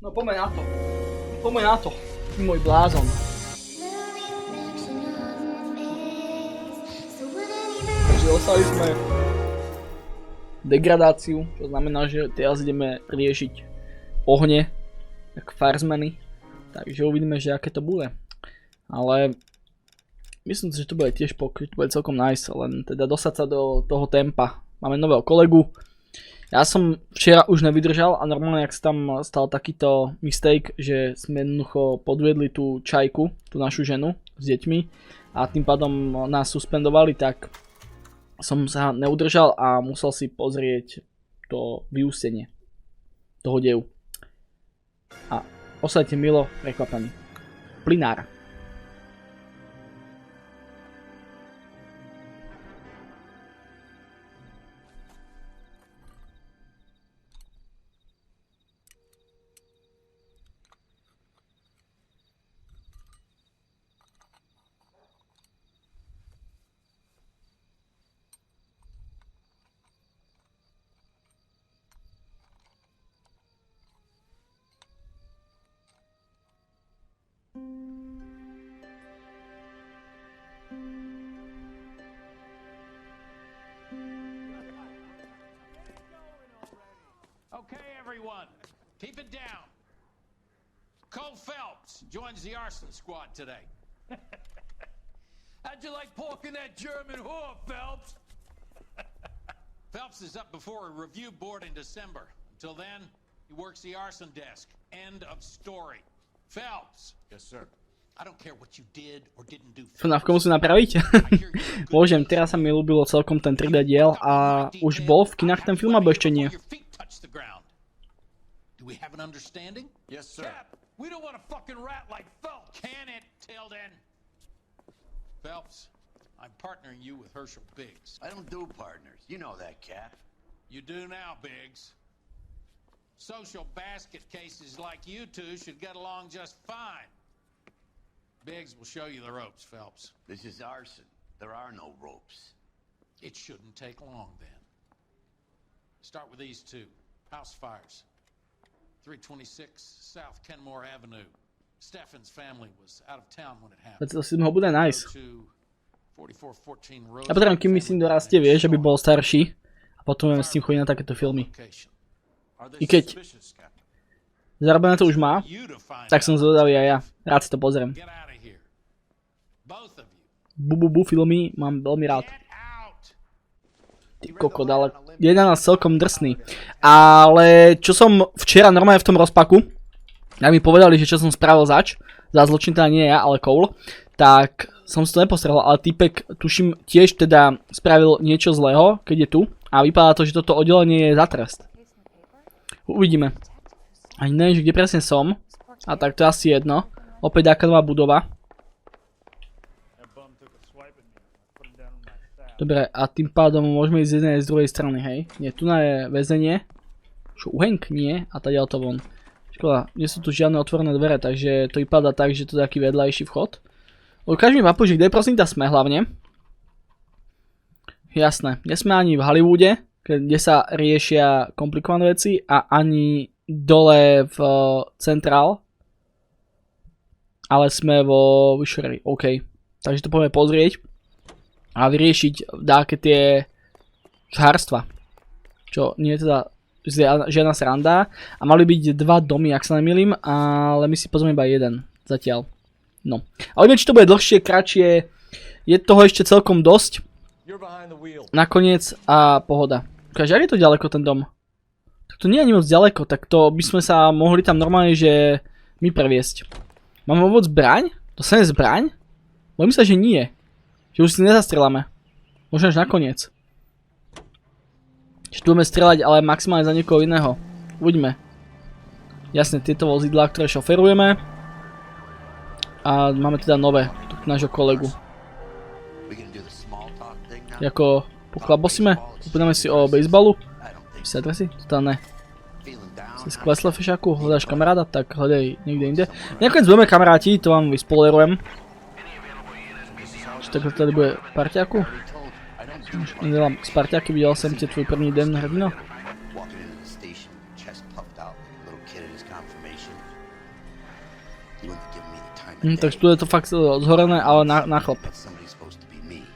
No poďme na to. Poďme na to. Ty môj blázon. Takže dostali sme degradáciu, čo znamená, že teraz ideme riešiť ohne, tak farsmeny. Takže uvidíme, že aké to bude. Ale myslím si, že to bude tiež pokryť, to bude celkom nice, len teda dostať sa do toho tempa. Máme nového kolegu. Ja som včera už nevydržal a normálne, ak sa tam stal takýto mistake, že sme jednoducho podviedli tú čajku, tú našu ženu s deťmi a tým pádom nás suspendovali, tak som sa neudržal a musel si pozrieť to vyústenie toho deju. A ostajte milo prekvapený. Plynára. Okay, everyone, keep it down. Cole Phelps joins the arson squad today. How'd you like porking that German whore, Phelps? Phelps is up before a review board in December. Until then, he works the arson desk. End of story. Phelps. Yes, sir. I don't care what you did or didn't do. FNAF-ko musím napraviť. Môžem, teraz sa mi ľúbilo celkom ten 3D diel a už bol v kinách ten film, alebo ešte nie? Do we have an understanding? Yes, sir. Cap, we don't want a fucking rat like Phelps. Can it, Tilden? Phelps, I'm partnering you with Herschel Biggs. I don't do partners. You know that, Cap. You do now, Biggs. Social basket cases like you two should get along just fine. Biggs will show you the ropes, Phelps. This is arson. There are no ropes. It shouldn't take long, then. Start with these two. House fires. 326 South Kenmore Avenue. Stephen's family was out of town when it happened. To si ho bude nice. Ja potrebujem, kým mi syn dorastie, vieš, aby bol starší. A potom budeme s tým chodiť na takéto filmy. I keď zarobené to už má, tak som zvedavý aj ja. Rád si to pozriem. Bu filmy mám veľmi rád. Ty kokot, ale je na nás celkom drsný. Ale čo som včera normálne v tom rozpaku, ak mi povedali, že čo som spravil za zločin, teda nie ja, ale Cole, tak som si to nepostrehol, ale týpek, tuším, tiež teda spravil niečo zlého, keď je tu. A vypadá to, že toto oddelenie je za trest. Uvidíme. Ani neviem, že kde presne som. A tak to je asi jedno. Opäť taká nová budova. Dobre, a tým pádom môžeme ísť z jednej z druhej strany, hej? Nie, tu je väzenie. Čo, uhenk? Nie. A tady to von. Škoda, nie sú tu žiadne otvorené dvere, takže to vypadá tak, že to je taký vedľajší vchod. Ukáž mi mapu, že kde prosím tá sme hlavne. Jasné, nie sme ani v Hollywoode, kde sa riešia komplikované veci, a ani dole v Central. Ale sme vo Vyšery, OK. Takže to poďme pozrieť. A vyriešiť dáke tie žhárstva. Čo nie je teda žiadna sranda. A mali byť dva domy, ak sa nemýlim, ale my si pozrieme iba jeden zatiaľ. No. Ale neviem, či to bude dlhšie, kratšie. Je toho ešte celkom dosť. Nakoniec a pohoda. Ukáž, jak je to ďaleko ten dom? Tak to nie je ani moc ďaleko, tak to by sme sa mohli tam normálne, že my previesť. Máme vôbec zbraň? To sa je zbraň? Bojím sa, že nie. Že už si nezastrelame. Možno až nakoniec. Že tu budeme strelať, ale maximálne za niekoho iného. Uvidíme. Jasne, tieto vozidlá, ktoré šoferujeme. A máme teda nové, tu nášho kolegu. Jako pochlabosíme? Upúdame si o baseballu? Si adresy? To tam ne. Si sklesle fešáku? Hľadáš kamaráda? Tak hľadaj niekde inde. Nakoniec budeme kamaráti, to vám vyspoilerujem. Tak tady bude parťáku? Nedelám z parťáky, videl som ti tvoj první den, hrdino? his confirmation. He wouldn't give me the time of Takže day. tu je to fakt zhorené, ale na chlap. That somebody's supposed to be me.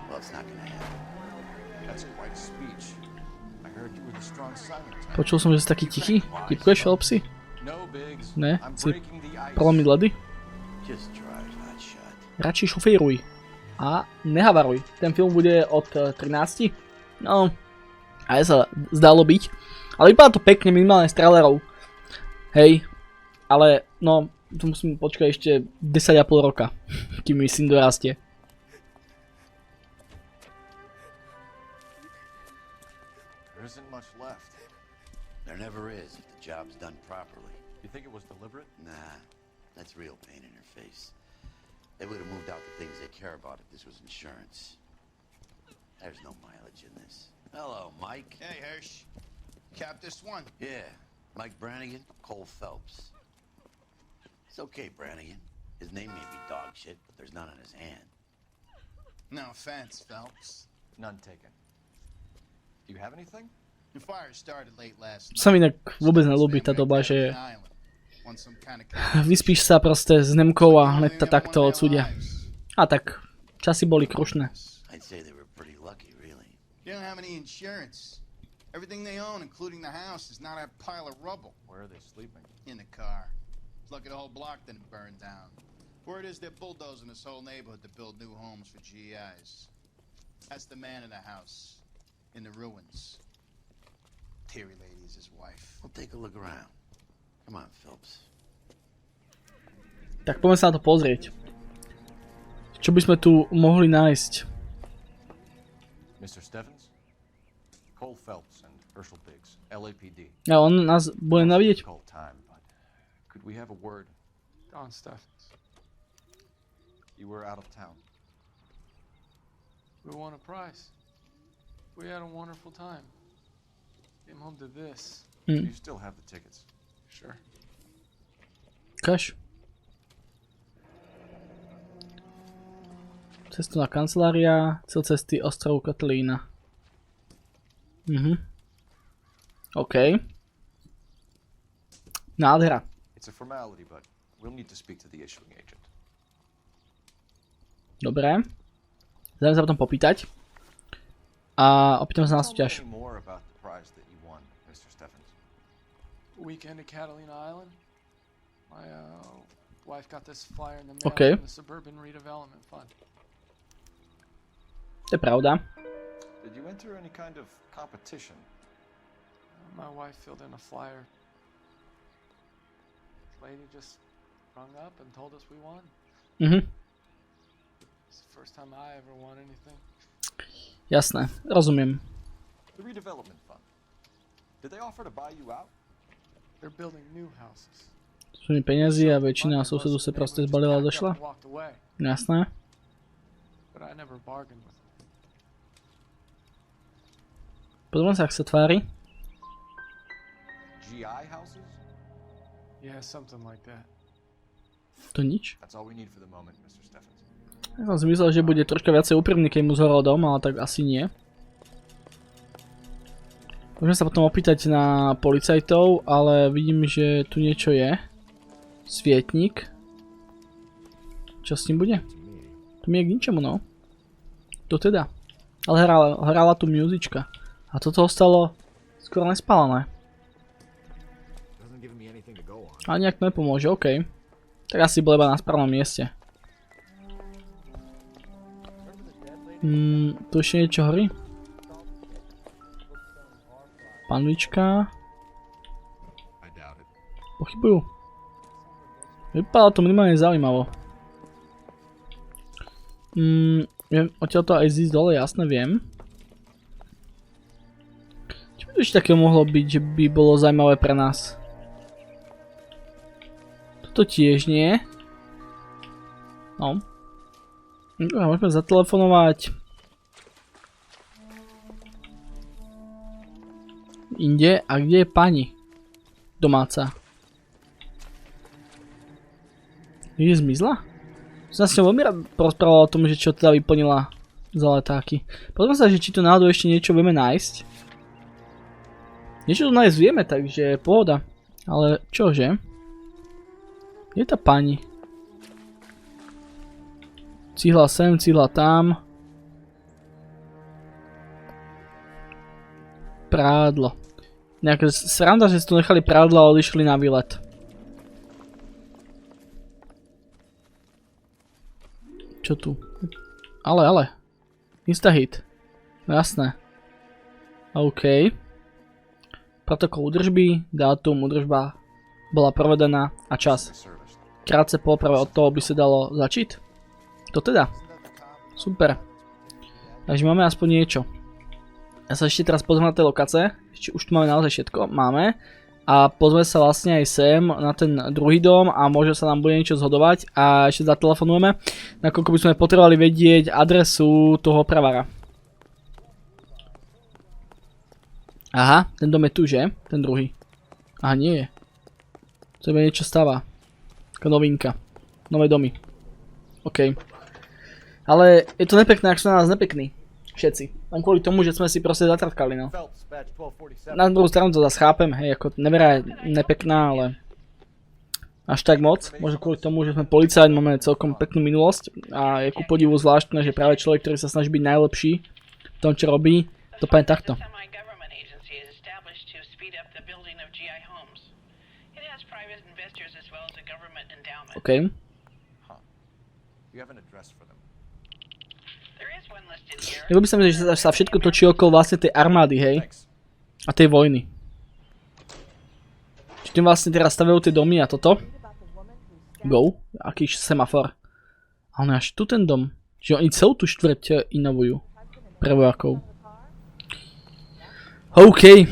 Well, it's not gonna happen. That's quite a speech. I heard you were the strong silent type. Počul som, že si taký tichý. Tipkuješ, Phelpsy? No bigs. Ne, I'm si breaking the ice. prelomiť ľady? Just drive, hotshot. Radšej šoféruj. A nehavaruj. Ten film bude od 13. No, aj sa zdalo byť. Ale vypadá to pekne, minimálne z trailerov. Hej, ale no, to musím počkať ešte 10,5 roka, kým mi syn dorastie. There isn't much left. There never is if the job's done properly. You think it was deliberate? Nah, that's real pain in her face. They would have moved out the things they care about if this was insurance. There's no mileage in this. Hello, Mike. Hey, Hirsch. Cap this one. Yeah, Mike Brannigan, Cole Phelps. It's okay, Brannigan. His name may be dog shit, but there's none on his hand. No offense, Phelps. None taken. Do you have anything? The fire started late last night. Sa mi inak vôbec nelúbi tá doba, že vyspíš sa proste s Nemkou a hneď to takto odsúdia. A tak, časy boli krušné. I'd say they were pretty lucky, really. You don't have any insurance. Everything they own, including the house, is not a pile of rubble. Where are they sleeping? In the car. Lucky the whole block didn't burn down. Word is they're bulldozing this whole neighborhood to build new homes for GIs. That's the man in the house. In the ruins. Terry lady is his wife. We'll take a look around. Come on, Phelps. Tak poďme sa na to pozrieť. Čo by sme tu mohli nájsť? Mr. Stevens? Cole Phelps and Herschel Biggs, LAPD. A on nás bude navidieť? Difficult time, but could we have a word? Don Steffens. You were out of town. We won a prize. We had a wonderful time. Came home to this. You still have the tickets. Sure. Ukáž. Cestovná kancelária, cel cesty ostrov Katalína. OK. Nádhera. It's a formality, but we'll need to speak to the issuing agent. Dobre. Zájem sa potom popýtať. A opýtam sa na súťaž. Tell me more about the prize that you won, Mr. Steffens. Weekend at Catalina Island. My wife got this flyer in the mail Okay. from the Suburban Redevelopment Fund. To je pravda. Did you enter any kind of competition? My wife filled in a flyer. This lady just rung up and told us we won. It's the first time I ever won anything. Jasné, rozumiem. The redevelopment fund. Did they offer to buy you out? They're building new houses. Sú mi peniazy a väčšina susedu sa proste zbalila a došla. Walked away, Jasné. but I never bargained with them. Pozrieme sa, ak sa tvári. GI houses? Yeah, something like that. To nič. That's all we need for the moment, Mr. Steffens. Ja som si myslel, že bude troška viacej úprimný, keď mu zhorol dom, ale tak asi nie. Môžeme sa potom opýtať na policajtov, ale vidím, že tu niečo je. Svietnik. Čo s tým bude? To mi je k ničemu, no. To teda. Ale hrala tu muzička. A toto ostalo skoro nespálené. Ale nejak to nepomôže, OK. Tak asi bol iba na správnom mieste. Tu ešte niečo horí? Panvička. Pochybujú. Vypadá to minimálne zaujímavo. Viem odtiaľto aj zísť dole, jasne viem. Čo by to ešte také mohlo byť, že by bolo zaujímavé pre nás? Toto tiež nie. No. Môžeme zatelefonovať inde. A kde je pani domáca? Je zmizla? Som sa veľmi rád porozprával o tom, že čo teda vyplnila za letáky. Pozrieme sa, že či tu náhodou ešte niečo vieme nájsť. Niečo tu nájsť vieme, takže pohoda. Ale čože? Je tá pani? Cihla sem, cihla tam. Prádlo. Nejaká sranda, že si tu nechali prádlo a odišli na výlet. Čo tu? Ale. Instahit. No jasné. OK. Protokol údržby, dátum, údržba bola provedená a čas. Krátce po oprave od toho by sa dalo začít? To teda. Super. Takže máme aspoň niečo. Ja sa ešte teraz pozriem na tej lokace. Ešte už tu máme naozaj všetko. Máme. A pozrieme sa vlastne aj sem na ten druhý dom a môže sa nám bude niečo zhodovať. A ešte zatelefonujeme. Nakoľko by sme potrebovali vedieť adresu toho opravára. Aha, ten dom je tu, že? Ten druhý. Aha, nie je. To je niečo stáva. Taká novinka. Nové domy. OK. Ale je to nepekné, ak sú na nás nepekní. Všetci. Len kvôli tomu, že sme si proste zatrtkali, no. Na druhú stranu to zase chápem, hej, ako nevera je nepekná, ale až tak moc. Možno kvôli tomu, že sme policajt, máme celkom peknú minulosť a je ku podivu zvláštne, že práve človek, ktorý sa snaží byť najlepší v tom, čo robí, to poviem takto. OK. Ľubí sa mi, že sa všetko točí okolo vlastne tej armády, hej? A tej vojny. Čiže tým vlastne teraz stavajú tie domy a toto. Go. Aký semafor. A on je až tu ten dom. Čiže oni celú tú štvrť inovujú. Pre vojakov. OK.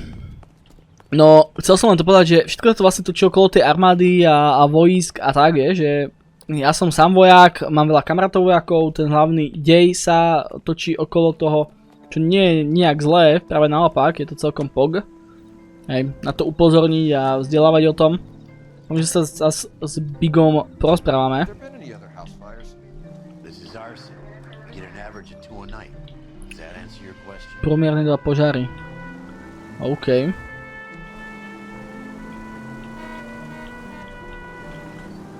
No, chcel som len to povedať, že všetko to vlastne točí okolo tej armády a vojsk a tak je, že ja som sám vojak, mám veľa kamarátov vojakov, ten hlavný dej sa točí okolo toho, čo nie je nejak zlé, práve naopak, je to celkom pog. Hej, na to upozorniť a vzdelávať o tom. Môžem sa s Bigom porozprávame. Promierné 2 požáry. OK.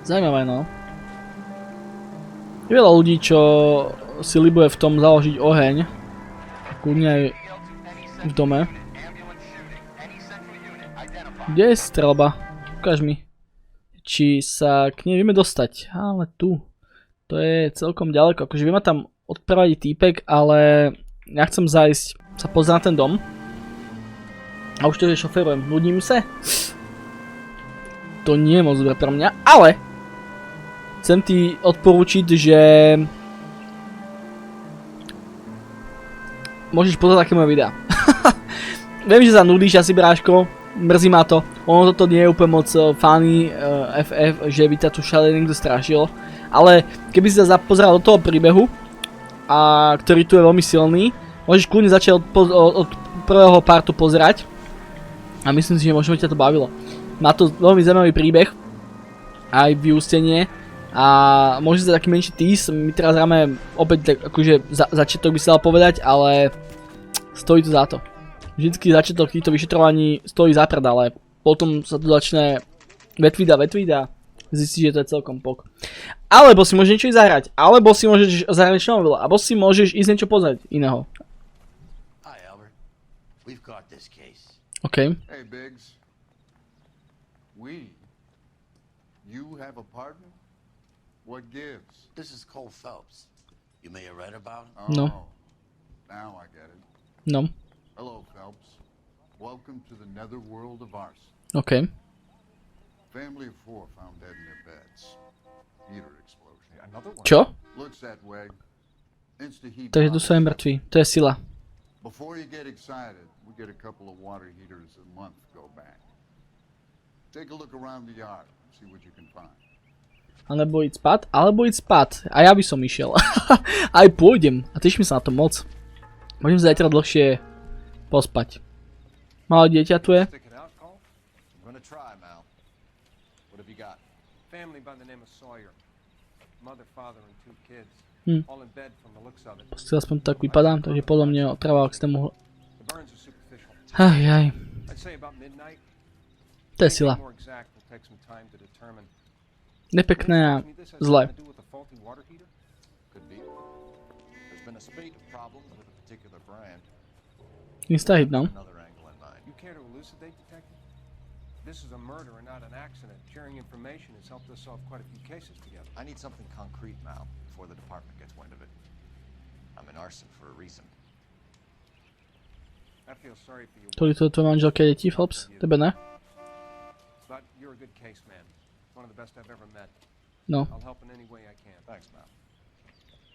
Zajímavé, no. Je veľa ľudí, čo si ľibuje v tom založiť oheň. Kľudne aj v dome. Kde je strelba? Ukáž mi. Či sa k nej vieme dostať. Ale tu. To je celkom ďaleko. Akože vie ma tam odprevadiť týpek, ale ja chcem zajsť sa pozrieť na ten dom. A už to je šoférujem. Nudím sa? To nie je moc dobré pre mňa, ale chcem ti odporúčiť, že môžeš pozrieť také moje videá. Viem, že sa nudíš asi, bráško, mrzí ma to. Ono toto nie je úplne moc funny FF, že by ťa tu všade niekto strašil. Ale keby si sa pozeral do toho príbehu, a ktorý tu je veľmi silný, môžeš kľudne začať od prvého partu pozerať. A myslím si, že možno by ťa to bavilo. Má to veľmi zaujímavý príbeh, aj vyústenie. A môže sa taký menší tease, my teraz hráme opäť tak akože začiatok by sa dal povedať, ale stojí to za to. Vždycky začiatok týchto vyšetrovaní stojí za prd, ale potom sa to začne vetviť a zistí, že to je celkom pok. Alebo si môžeš niečo ísť zahrať, alebo si môžeš zahrať niečo nové, alebo si môžeš ísť niečo pozrieť iného. Hi, Albert. We've got this case. OK. Hey, Biggs. You have a partner? What gives? This is Cole Phelps. You may have read about him. Oh, No. Now I get it. No. Hello, Phelps. Welcome to the netherworld of arson. OK. Family of 4 found dead in their beds. Heater explosion. Another one. Čo? Looks that way. Insta heat. Takže tu sú aj mŕtvi. To je sila. Before you get excited, we get a couple of water heaters a month go back. Take a look around the yard and see what you can find. Alebo ísť spať. A ja by som išiel. Aj pôjdem. A teším sa na to moc. Môžem zajtra dlhšie pospať. Malé dieťa tu je. Proste aspoň tak vypadám, takže podľa mňa otrava k systému. Ajaj. To je sila. Nepekné a zlé. Instahit, no. This is a murder and not an accident. Sharing information has helped us solve quite a few cases together. I need something concrete, Mal, before the department gets wind of it. I'm in arson for a reason. I feel sorry for you. Toľko to tvoje manželke deti, Phelps? Tebe ne? But you're a good case man. One of the best I've ever met. No. I'll help in any way I can. Thanks, Mal.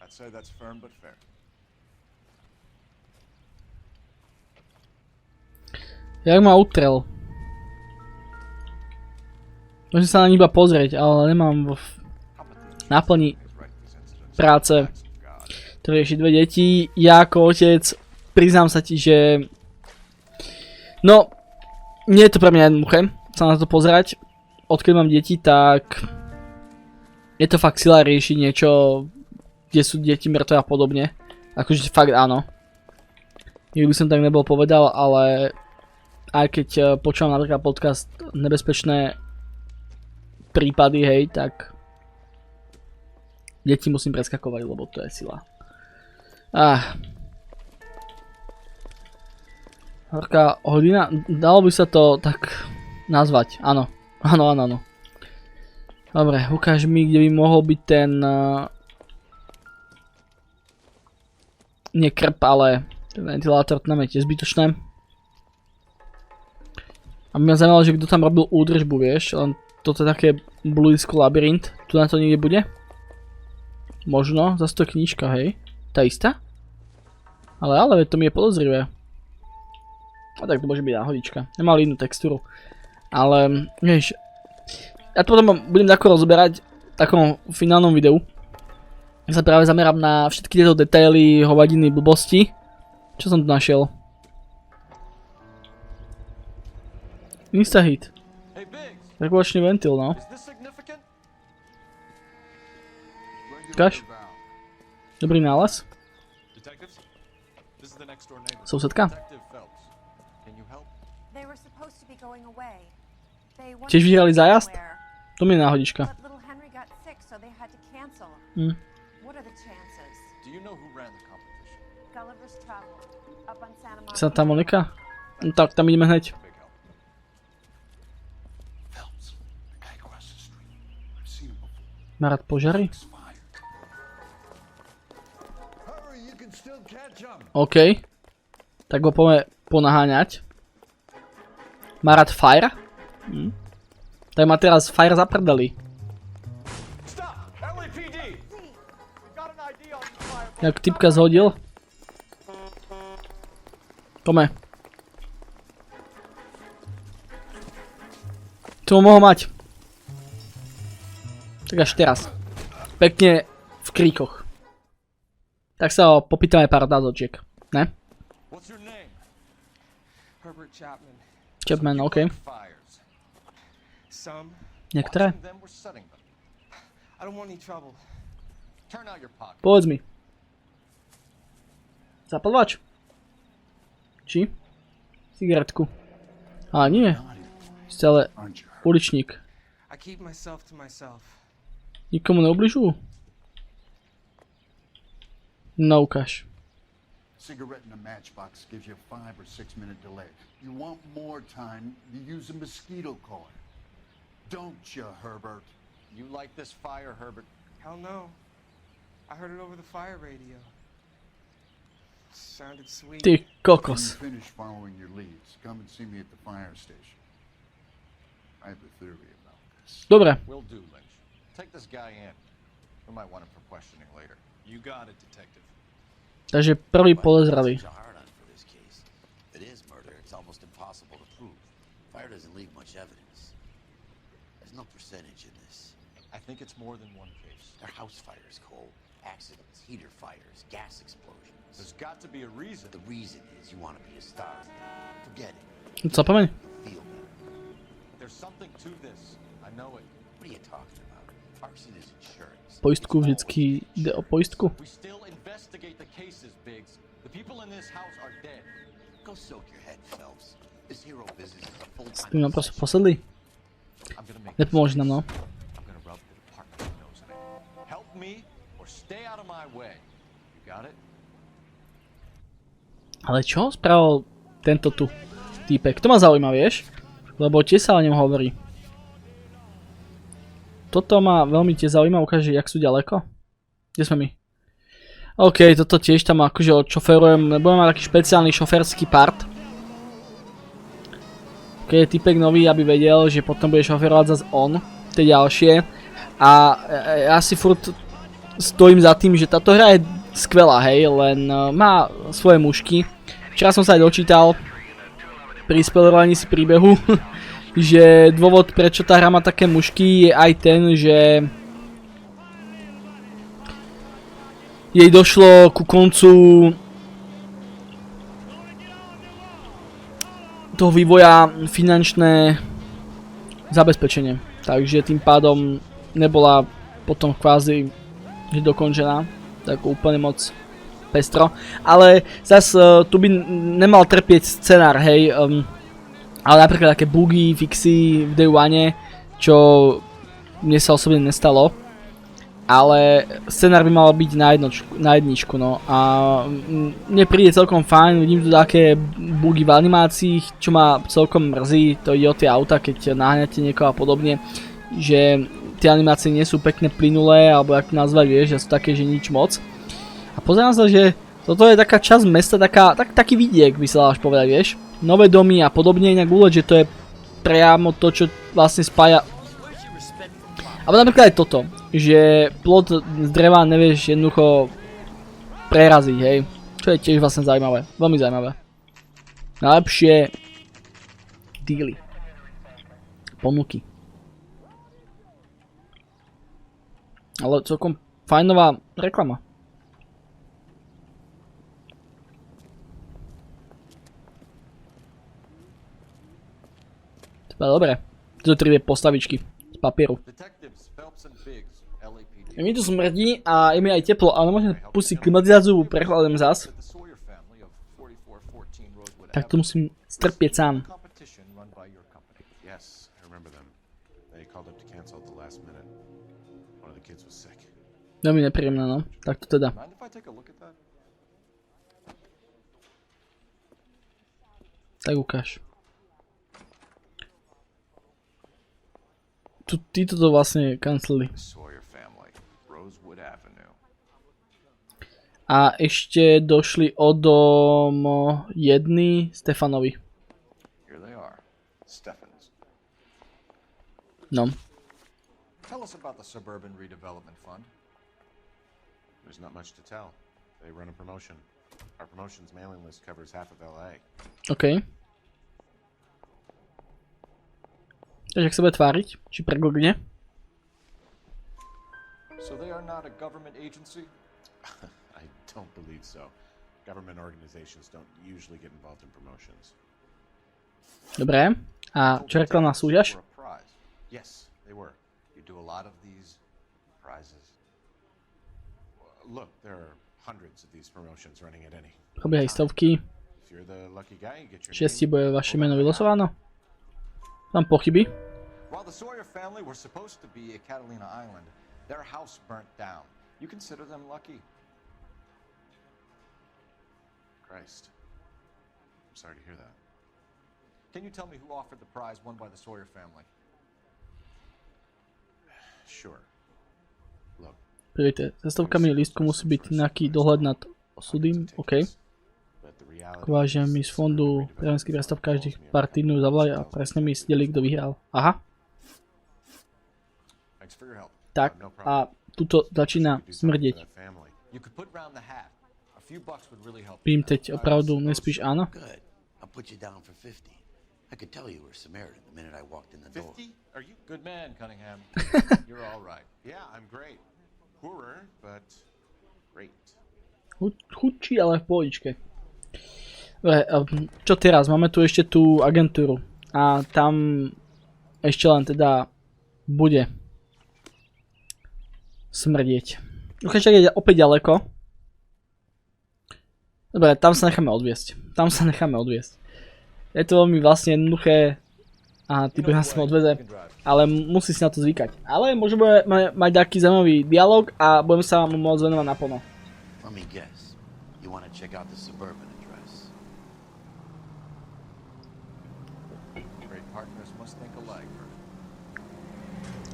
I'd say that's firm but fair. Jak ma utrel? Môžem sa na iba pozrieť, ale nemám v náplni práce, ktoré rieši 2 deti. Ja ako otec, priznám sa ti, že no, nie je to pre mňa jednoduché sa na to pozerať. Odkedy mám deti, tak je to fakt sila riešiť niečo, kde sú deti mŕtve a podobne. Akože fakt áno. Nikdy by som tak nebol povedal, ale aj keď počúvam napríklad podcast Nebezpečné prípady, hej, tak deti musím preskakovať, lebo to je sila. Horká hodina, dalo by sa to tak nazvať, áno. Áno. Dobre, ukáž mi, kde by mohol byť ten nie krp, ale ten ventilátor, to nám je tiež zbytočné. A mňa zaujímalo, že kto tam robil údržbu, vieš, len toto je také bludisko labyrint, tu na to niekde bude? Možno, zase to je knižka, hej? Tá istá? Ale to mi je podozrivé. A tak to môže byť náhodička, nemali inú textúru. Ale, vieš, ja to potom budem tako rozoberať v takom finálnom videu. Ja sa práve zamerám na všetky tieto detaily, hovadiny, blbosti. Čo som tu našiel? Instahit. Regulačný ventil, no. Ukáž? Dobrý nález. Sousedka? Tiež vyhrali zájazd? To mi je náhodička. Santa Monica? No tak, tam ideme hneď. Má rád požiary? OK. Tak ho poďme ponaháňať. Má rád fire? Tak má teraz fire za Prdeli. Jak typka zhodil. Poďme. Čo mohol mať? Tak až teraz. Pekne v kríkoch. Tak sa ho popýtame pár dázočiek, ne? Chapman, OK. Niektoré? Povedz mi. Zapalovač? Či? Cigaretku. Ale nie. Si ale uličník. Nikomu neubližujú? No, ukáž. Cigarette in a matchbox gives you a 5 or 6 minute delay. You want more time, you use a mosquito collar. Don't you, Herbert? You like this fire, Herbert? Hell no. I heard it over the fire radio. Sounded sweet. Ty kokos. When you finish following your leads, come and see me at the fire station. I have a theory about this. Dobre. Will do, Lynch. Take this guy in. We might want him for questioning later. You got it, detective. Takže prvý podozrelý. If it is murder, it's almost impossible to prove. Fire doesn't leave much evidence. There's no percentage in this. I think it's more than one case. There are house fires, Cole. Accidents, heater fires, gas explosions. There's got to be a reason. The reason is you want to be a star. Forget it. Zapomeň. Feel better. There's something to this. I know it. What are you talking about? Arson is insurance. Poistku vždycky ide o poistku. We still investigate the cases, Biggs. The people in this house are dead. Go soak your head, Phelps. This hero business is a full-time. S tým nám proste posedli. Nepomôže nám, no. Ale čo spravil tento tu týpek? To ma zaujíma, vieš? Lebo tiež sa o ňom hovorí. Toto ma veľmi tiež zaujíma, ukáže, jak sú ďaleko. Kde sme my? OK, toto tiež tam akože odšoferujem, nebudem mať taký špeciálny šoferský part. Keď je typek nový, aby vedel, že potom bude šoferovať zase on, tie ďalšie. A ja si furt stojím za tým, že táto hra je skvelá, hej, len má svoje mušky. Včera som sa aj dočítal pri spoilerovaní si príbehu, že dôvod, prečo tá hra má také mušky, je aj ten, že jej došlo ku koncu toho vývoja finančné zabezpečenie. Takže tým pádom nebola potom kvázi dokončená, tak úplne moc pestro. Ale zas tu by nemal trpieť scenár, hej. Ale napríklad také bugy, fixy v Day One, čo mne sa osobne nestalo. Ale scenár by mal byť na jedničku, no. A mne príde celkom fajn, vidím tu také bugy v animácii, čo ma celkom mrzí, to ide o tie auta, keď naháňate niekoho a podobne, že tie animácie nie sú pekne plynulé, alebo jak to nazvať, vieš, že sú také, že nič moc. A pozerám sa, že toto je taká časť mesta, taký vidiek by sa dal až povedať, vieš. Nové domy a podobne, inak úlet, že to je priamo to, čo vlastne spája. Alebo napríklad aj toto, že plot z dreva nevieš jednoducho preraziť, hej. Čo je tiež vlastne zaujímavé, veľmi zaujímavé. Najlepšie dealy. Ponuky. Ale celkom fajnová reklama. Dobre, to 3D postavičky z papieru. Mi tu smrdí a je mi aj teplo, ale môžem pustiť klimatizáciu, prechladem zas. Tak to musím strpieť sám. Veľmi nepríjemné, no. Tak to teda. Tak ukáž. Títo to vlastne cancelili. A ešte došli o dom jedný Stefanovi. No. Tell us about the Suburban Redevelopment Fund. There's not much to tell. They run a promotion. Our promotion's mailing list covers half of LA. OK. Takže ak sa bude tváriť? Či pregogne? So they are not a government agency? I don't believe so. Government organizations don't usually get involved in promotions. Dobre. A čo reklamná súťaž? Yes, they were. You do a lot of these prizes. Look, there are hundreds of these promotions running at any. Probiehajú stovky. If you're the lucky guy, you get your Šiesti bude vaše meno vylosováno? Mám pochyby. While the Sawyer family were supposed to be at Catalina Island, their house burnt down. You consider them lucky? Christ. I'm sorry to hear that. Can you tell me who offered the prize won by the Sawyer family? Sure. Look. Privite, cestovkami lístku musí byť nejaký dohľad nad osudím, OK. Kováže mi z fondu prevenský predstav každých pár týdnov zavolaj a presne mi sdeli, kto vyhral. Aha. Tak, a tuto začína smrdeť. Pím teď opravdu nespíš áno? I could tell you were Samaritan the minute I walked in the door. 50? Are you good man, Cunningham? You're all right. Yeah, I'm great. Poorer, but great. Chudší, ale v pohodičke. Dobre, čo teraz? Máme tu ešte tú agentúru. A tam ešte len teda bude smrdieť. Ukážte, je opäť ďaleko. Dobre, tam sa necháme odviesť. Je to veľmi vlastne jednoduché a typ nás sem odveze. ale musí si na to zvykať. Ale môžeme mať taký zaujímavý dialog a budem sa mu môcť venovať naplno. Let me guess. You want to check out the suburban address? Great partners must think alike.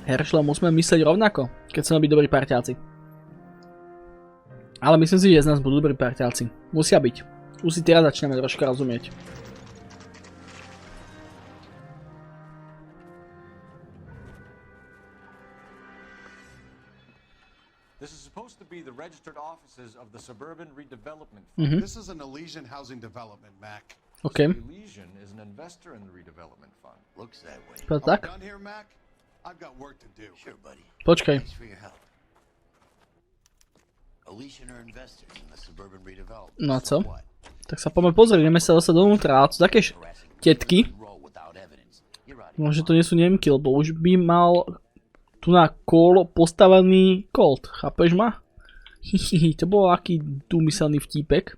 Heršle, musíme myslieť rovnako, keď chceme byť dobrí parťáci. Ale myslím si, že z nás budú dobrí parťáci. Musia byť. Už si teraz začneme troška rozumieť. This is supposed to be the registered offices of the Suburban Redevelopment Fund. This is an Elysian housing development, Mac. OK. Elysian is an investor in the redevelopment fund. Looks that way. To Are we tak? done here, Mac? I've got work to do. Sure, buddy. Počkaj. Thanks for your help. Elysian are investors in the suburban redevelopment. No a co? So what? Tak sa poďme pozrieť, ideme sa dostať dovnútra. A to také tetky. Roll without evidence. You're out of Možno to nie sú Nemky, lebo už by mal tu na kolo postavený Colt. Chápeš ma? Hihihi, to bol aký úmyselný vtípek.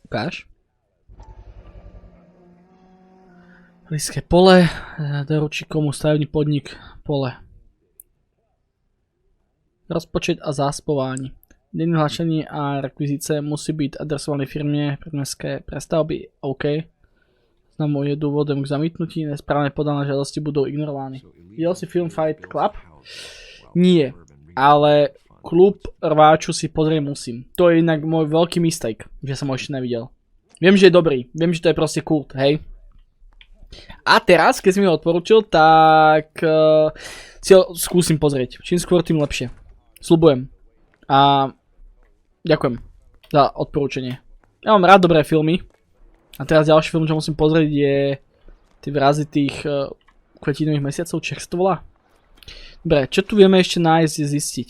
Ukáž. Blízke pole, doručí komu stavebný podnik pole. Rozpočet a záspování. Denní hlášení a rekvizice musí být adresované firmě predmestské prestavby. OK. Známo je důvodem k zamítnutí, nesprávne podané žiadosti budou ignorovány. Videl si film Fight Club? Nie, ale klub rváču si pozrieť musím. To je inak môj veľký mistake, že som ho ešte nevidel. Viem, že je dobrý, viem, že to je proste kult, hej. A teraz, keď si mi ho odporučil, tak si ho skúsim pozrieť. Čím skôr, tým lepšie. Sľubujem. A ďakujem za odporúčanie. Ja mám rád dobré filmy. A teraz ďalší film, čo musím pozrieť, je tie vrazy tých kvetinových mesiacov, či to volá. Dobre, čo tu vieme ešte nájsť, zistiť?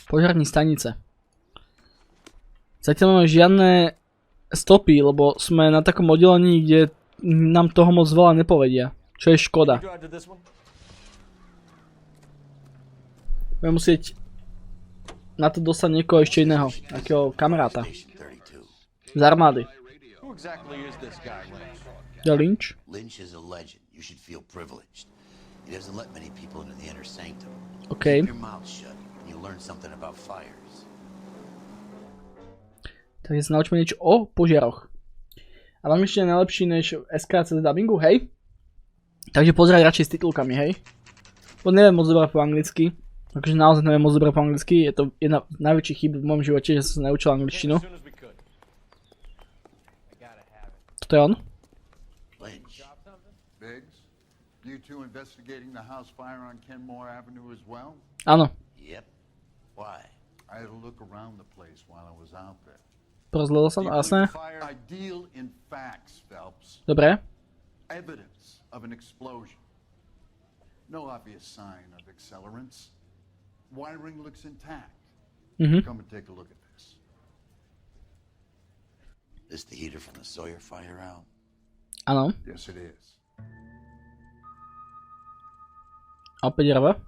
Požiarní stanice. Zatiaľ máme žiadne stopy, lebo sme na takom oddelení, kde nám toho moc veľa nepovedia. Čo je škoda. Budeme musieť na to dostať niekoho ešte iného. Takého kamaráta. Z armády. Lynch? Lynch is a legend. You should feel privileged. He doesn't let many people into the inner sanctum. OK. Keep your mouth shut and you'll learn something about fires. Takže sa naučíme niečo o požiaroch. A vám ešte najlepší než SKC dubbingu, hej? Takže pozeraj radšej s titulkami, hej? Bo neviem moc dobre po anglicky. Takže naozaj neviem moc dobre po anglicky. Je to jedna z najväčších chýb v mojom živote, že som sa naučil angličtinu. Toto je on? Lynch. Biggs, you two investigating the house fire on Kenmore Avenue as well? Áno. Yep. Why? I had a look around the place while I was out there. Porozhľadal som, jasné. I deal in facts, Phelps. Dobre. Evidence of an explosion. No obvious sign of accelerants. Wiring looks intact. Come and take a look at this. This the heater from the Sawyer fire out? Áno. Yes, it is. A opäť rava.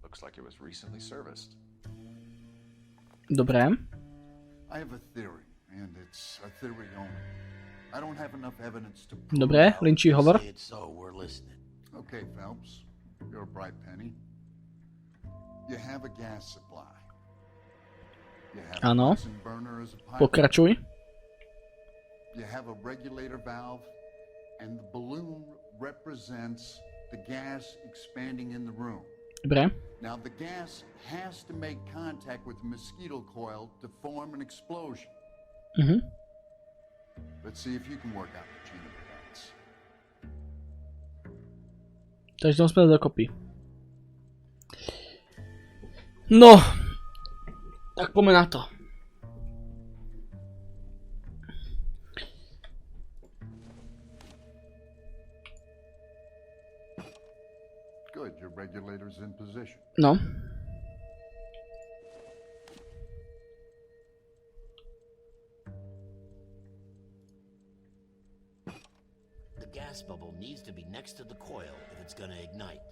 Looks like it was recently serviced. Dobre. I have a theory, and it's a theory only. I don't have enough evidence to prove Dobre, it. Lynchy, hovor. Say it so, we're listening. Okay, Phelps, you're a bright penny. You have a gas supply. You have Áno. a Bunsen burner as a pipe. Pokračuj. You have a regulator valve, and the balloon represents the gas expanding in the room. Dobre. Now, the gas has to make contact with the mosquito coil to form an explosion. Let's see if you can work out the chain of events. Takže to sme dokopy. No. Tak poďme na to. Good, your regulator's in position. No. The gas bubble needs to be next to the coil if it's gonna ignite.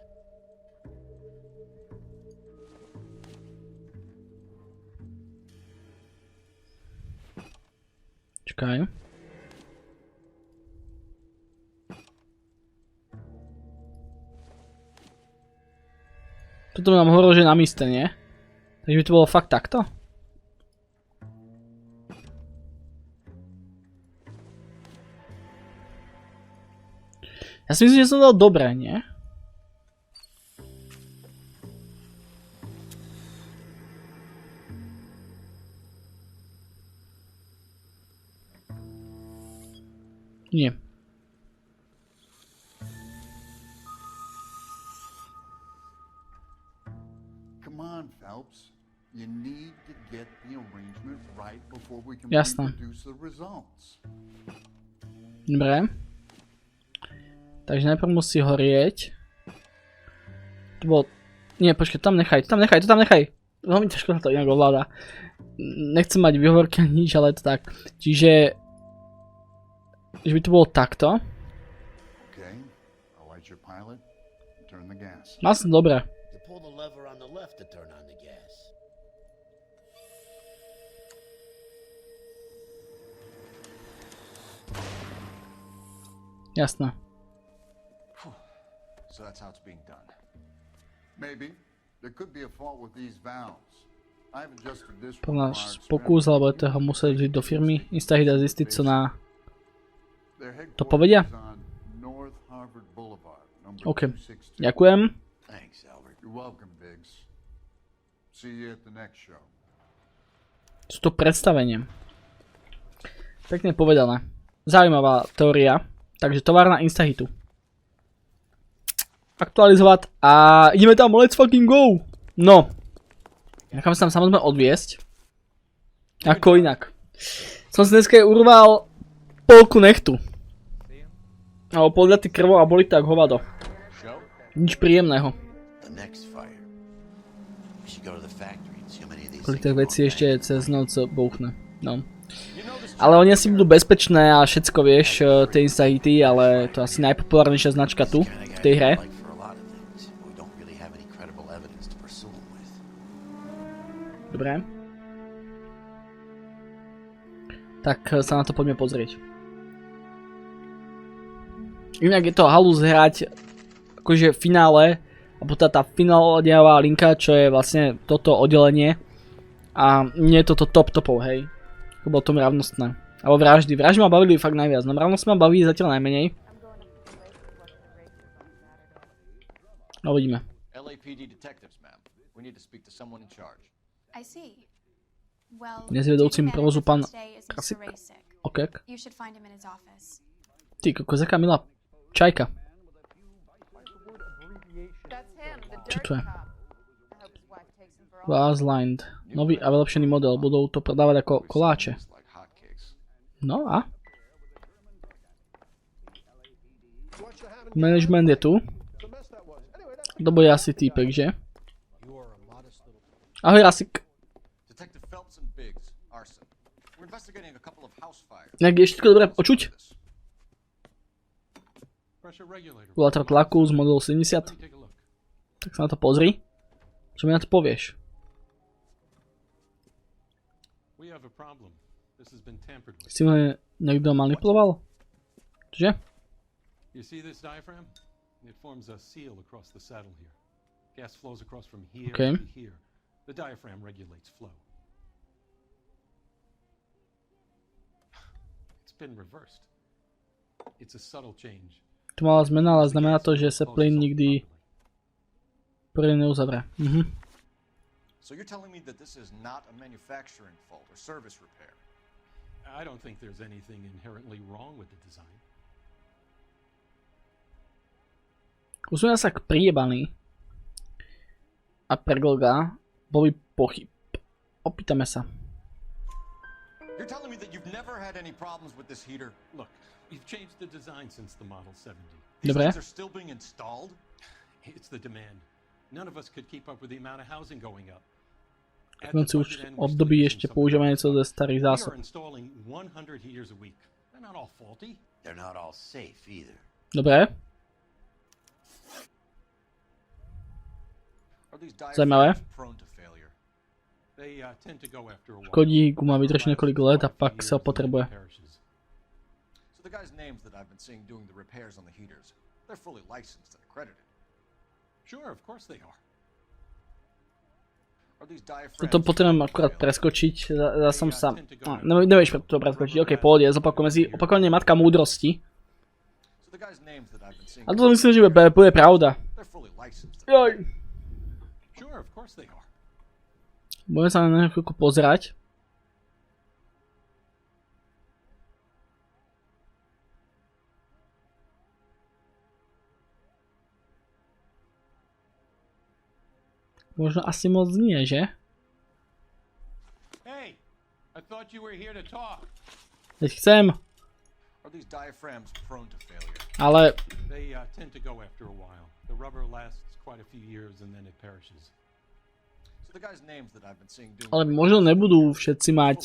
Počkaj. Toto nám hovorilo, že na míste, nie? Takže by to bolo fakt takto? Ja si myslím, že som dal dobré, nie? Nie. Come on, Phelps. You need to get the arrangement right before we can Jasné. reproduce the results. Dobre. Takže najprv musí horieť. To bolo... Nie, počkaj, tam nechaj. Veľmi ťažko na to inak ovláda. Nechcem mať výhovorky ani nič, ale je to tak. Čiže... Že by to bolo takto. Okay, I'll light your pilot and turn the gas. Mal som dobre. You pull the lever on the left to turn on the gas. Jasné. So that's how it's being done. Maybe. There could be a fault with these valves. I've adjusted this Pro one. náš pokus, alebo toho museli vžiť do firmy. Instahid a zistiť, co na... To povedia? OK. Ďakujem. Thanks, Albert. You're welcome, Biggs. See you at the next show. Sú to predstavenie. Pekne povedané. Zaujímavá teória. Takže továrna Instahitu. Aktualizovať a ideme tam, let's fucking go! No. Nechám sa tam samozrejme odviesť. Ako inak. Som si dneska urval polku nechtu. Alebo podľatý krvou a boli tak hovado. Nič príjemného. Koľko tých vecí ešte cez noc bouchne. No. Ale oni asi budú bezpečné a všetko vieš, tie Instahity, ale to je asi najpopulárnejšia značka tu, v tej hre. Dobre. Tak sa na to poďme pozrieť. Inak je to halus hrať akože v finále, alebo tá finálová linka, čo je vlastne toto oddelenie. A nie je toto top topov, hej. To bolo to mravnostné. Alebo vraždy. Vraždy ma bavili fakt najviac, no mravnosti ma baví zatiaľ najmenej. No uvidíme. Dnes je vedúcim provozu pán Krasik. Okek. Ty, kozaká milá čajka. Čo to je? Glasslined. Nový a vylepšený model. Budú to predávať ako koláče. No a? Management je tu. To bude asi týpek, že? Ahoj, Rasik. Nejak je všetko dobré počuť? Regulátor tlaku z modelu 70. Tak sa na to pozri. Čo mi na to povieš? Si ma niekto manipuloval? Čože? OK. To malá zmena, ale znamená to, že sa plyn nikdy poriadne neuzavre. So you're telling me that this is not a manufacturing fault or service repair? I don't think there's anything inherently wrong with the design. Usúňa sa k priebaný a Prdele boli pochyb. Opýtame sa. You're telling me that you've never had any problems with this heater? Look, we've changed the design since the Model 70. These Dobre. things are still being installed? It's the demand. None of us could keep up with the amount of housing going up. V konci už období ešte používame niečo ze starých zásob. Dobre. Zajímavé. Škodí, guma vydrží niekoľko let a pak sa potrebuje. the guys' names that I've been seeing doing the repairs on the heaters, they're fully licensed and accredited. Sure, of course they are. Are these diaphragms? Toto potrebujem akurát preskočiť, som sa... Nevieš to preskočiť, okej, pohode, zopakujeme si opakovanie matka múdrosti. A toto myslím, že bude pravda. Joj. Budem sa na chvíľku pozerať. Možno asi moc nie, že? Hey, I thought you were here to talk. Veď chcem. Are these diaphragms prone to failure? Ale... They tend to go after a while. The rubber lasts quite a few years and then it perishes. So the guys' names that I've been seeing doing... Ale možno nebudú všetci mať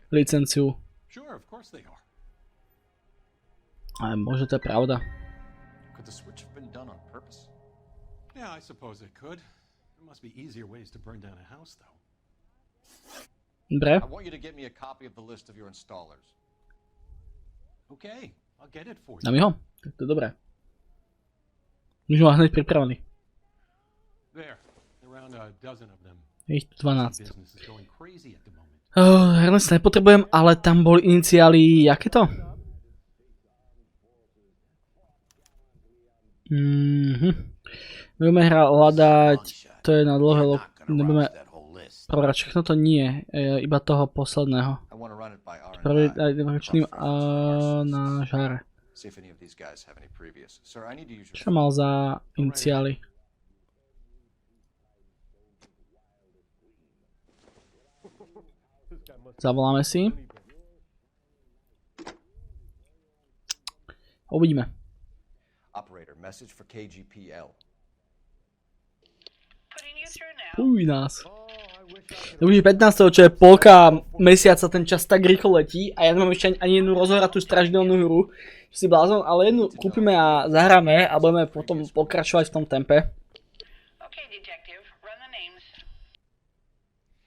licenciu. Sure, of course they are. Ale možno to je pravda. Could the switch have been done on purpose? Yeah, I suppose it could. There must be easier ways to burn down a house, though. Dobre. I want you to get me a copy of the list of your installers. Okay, I'll get it for you. Dám ho? Tak to je dobré. Už mám hneď pripravený. There, around a dozen of them. Ich tu 12. Business is going crazy at the moment. Ernest nepotrebujem, ale tam boli iniciály, jaké to? Budeme hľadať, to je na dlhé nebudeme probrať všechno to nie, iba toho posledného. Prvý identifikačným na žáre. Čo mal za iniciály? Zavoláme si. Uvidíme. Message for KGPL. Uj nás. Už je 15. čo je polka mesiaca, ten čas tak rýchlo letí a ja nemám ešte ani jednu rozhratú strašidelnú hru. Si blázon, ale jednu kúpime a zahráme a budeme potom pokračovať v tom tempe.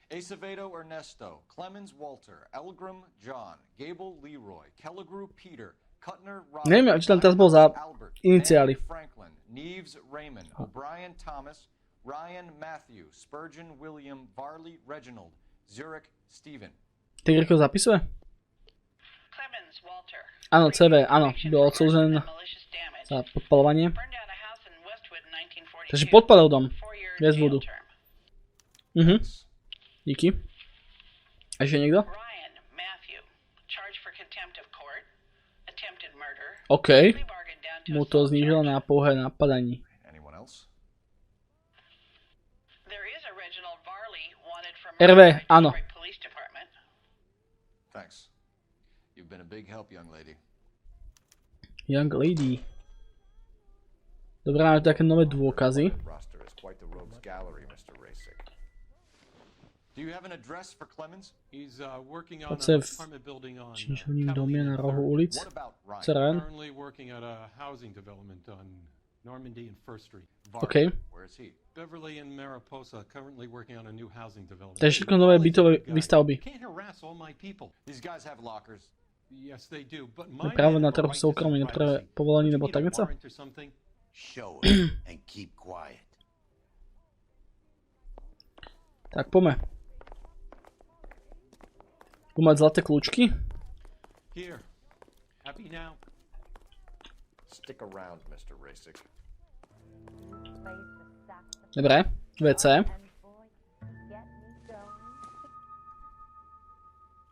Acevedo Ernesto, Clemens Walter, Elgram John, Gable Leroy, Kellegrew Peter, Cutner Robert, Neviem, či tam teraz bol za iniciály. Franklin, Neves Raymond, O'Brien Thomas, Ryan Matthew, Spurgeon William, Varley Reginald, Zurich Stephen. Tak rýchlo zapisuje? Áno, CV, áno, bol odsúdený za podpalovanie. Takže podpalil dom, Westwoodu. Díky. A ešte niekto? OK. Mu to znížilo na pouhé napadaní. RV, áno. Young lady. Dobre, máme tu také nové dôkazy. Oce v číšovním domě na rohu ulic. Co Ryan? OK. To je všetko nové bytové výstavby. Je právo na trhu soukromí, nepotrebuje povolení nebo tak něco? Tak poďme. Budú mať zlaté kľúčky? Dobre, WC.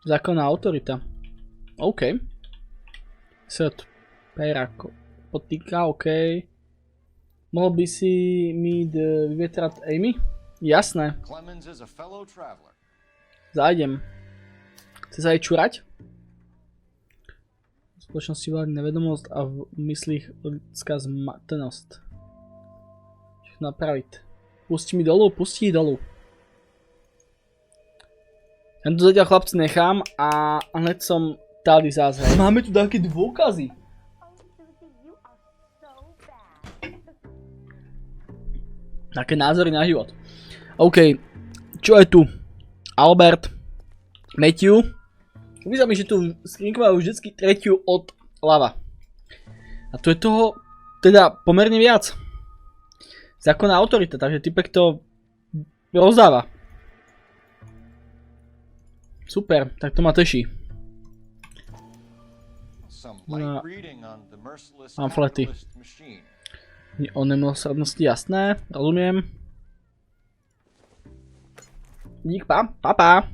Zákonná autorita. OK. Srt. Pejrako. Potýka, OK. Mohol by si mi vyvetrať Amy? Jasné. Zájdem. Chce sa aj čurať? V spoločnosti vládne nevedomosť a v myslích ľudská zmatenosť. Čo napraviť? Pusti mi dolu, pusti dolu. Ja tu zatiaľ chlapci nechám a hneď som tady zás. Máme tu také dôkazy. Také názory na život. OK, čo je tu? Albert, Matthew, Vyzerá mi, že tu skrinku majú vždycky tretiu od ľava. A tu je toho teda pomerne viac. Zákonná autorita, takže typek to rozdáva. Super, tak to ma teší. Pamflety. O nemilosrdnosti, jasné, rozumiem. Dík, papa.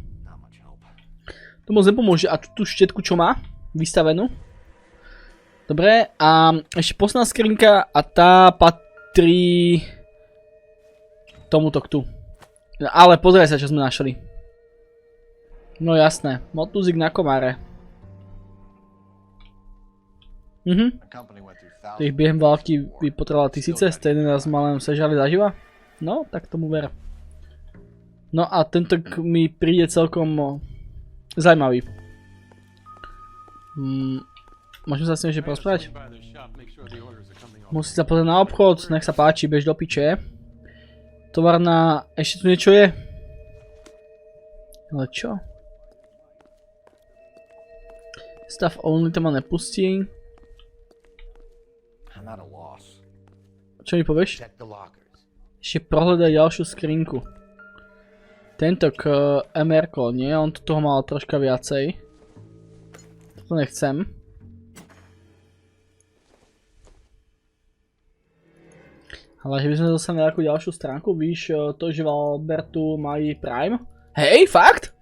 To moc nepomôže. A tú štetku čo má? Vystavenú. Dobre, a ešte posledná skrinka a tá patrí tomuto tu. Ale pozraj sa, čo sme našli. No jasné, motúzik na komáre. Tých biehem války vypotrebovala tisíce, stejne nás malém sežali zaživa? No, tak tomu ver. No a tento mi príde celkom zajímavý. Môžem sa s tým ešte porozprávať? Musí sa pozrieť na obchod, nech sa páči, bež do piče. Továrna, ešte tu niečo je? Ale čo? Stav only to ma nepustí. Čo mi povieš? Ešte prohľadaj ďalšiu skrinku. Tento k MR-ko, nie? On tu toho mal troška viacej. To nechcem. Ale že by sme dostali nejakú ďalšiu stránku, víš to, že v Albertu mají Prime? Hej, fakt?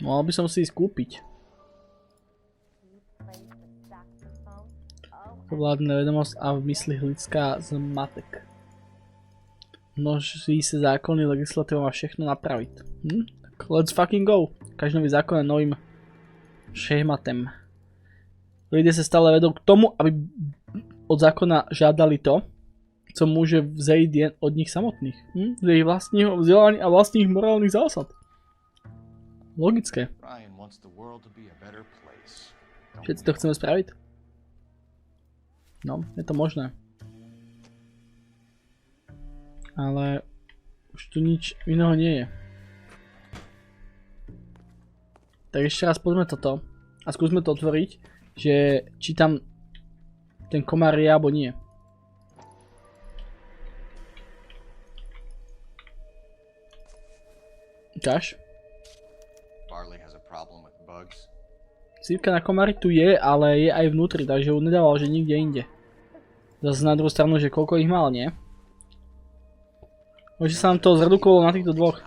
Mal by som si ísť kúpiť. Vládne vedomosť a v myslích lidská zmatek. Množí sa zákony, legislatíva má všechno napraviť. Tak let's fucking go. Každý nový zákon je novým šehmatem. Ľudia sa stále vedú k tomu, aby od zákona žiadali to, co môže vzejít jen od nich samotných. Z ich vlastního vzdelania a vlastných morálnych zásad. Logické. Všetci to chceme spraviť? No, je to možné. Ale už tu nič iného nie je. Tak ešte raz poďme toto a skúsme to otvoriť, že či tam ten komár je alebo nie. Ukáž. Sýpka na komári tu je, ale je aj vnútri, takže ju nedával, že nikde inde. Zase na druhú stranu, že koľko ich mal, nie? Možno sa nám to zredukovalo na týchto dvoch.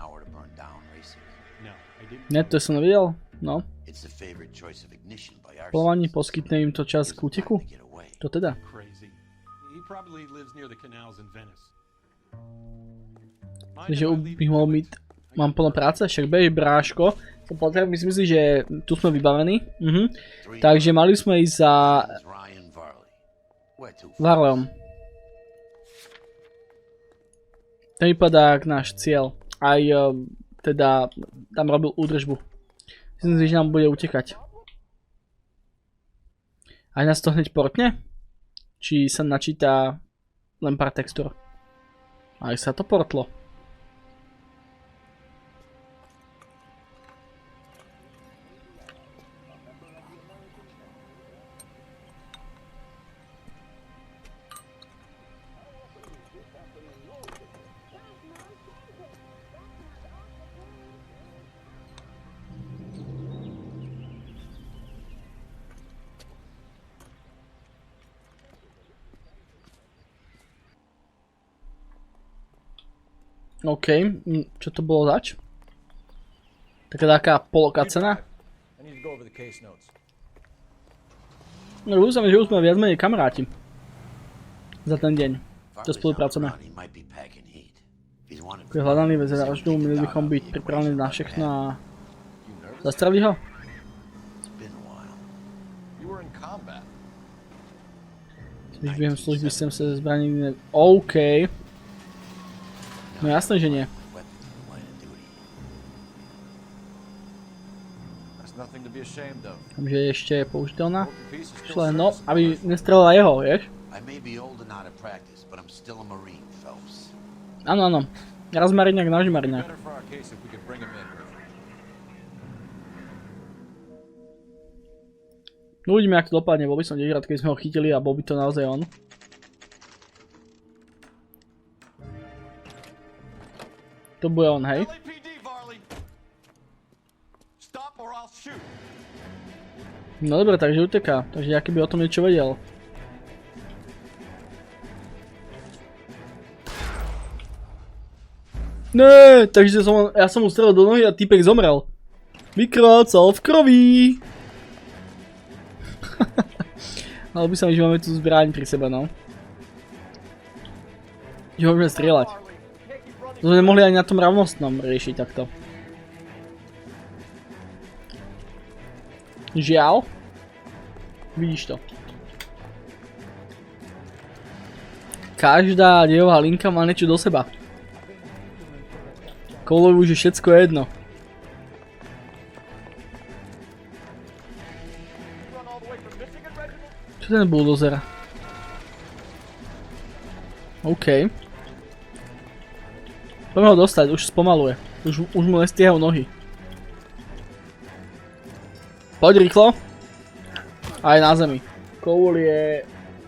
Ne, to som nevidel? No. Polovaní poskytne im to čas k úteku? To teda. Takže by mohol byť... Mám plno práce, však bež bráško. Myslím si, že tu sme vybavení. Takže mali sme ísť za... Varleom. To vypadá ako náš cieľ. Aj teda tam robil údržbu. Myslím si, že nám bude utekať. Aj nás to hneď portne? Či sa načíta len pár textúr? Aj sa to portlo. OK, čo to bolo zač? Taká poloká cena? No ľúzame, že už sme viac menej kamaráti. Za ten deň. Čo spolupracujeme. Keď hľadaný vec vraždu, mali bychom byť pripravení na všechno a... Zastreliť ho? Když během služby jsem se zbraní... OK. No jasné, že nie. Takže ešte je použiteľná. Šle, no, aby nestrelila jeho, vieš? Áno, áno. Raz mariňák, náš mariňák. No uvidíme, jak to dopadne, bol by som rád, keď sme ho chytili a bol by to naozaj on. To bude on, hej? No dobre, takže uteká, takže aký by o tom niečo vedel. Ne, takže ja som mu strelil do nohy a týpek zomrel. Vykrácal v kroví. Ale by sa mi, že máme tu zbraň pri sebe, no. Že môžeme strieľať. To sme mohli aj na tom ravnostnom riešiť takto. Žiaľ. Vidíš to. Každá dejová linka má niečo do seba. Kolovi už je všetko jedno. Čo ten bulldozer? OK. Poďme ho dostať, už spomaluje. Už mu nestiehajú nohy. Poď rýchlo. Aj na zemi. Cole je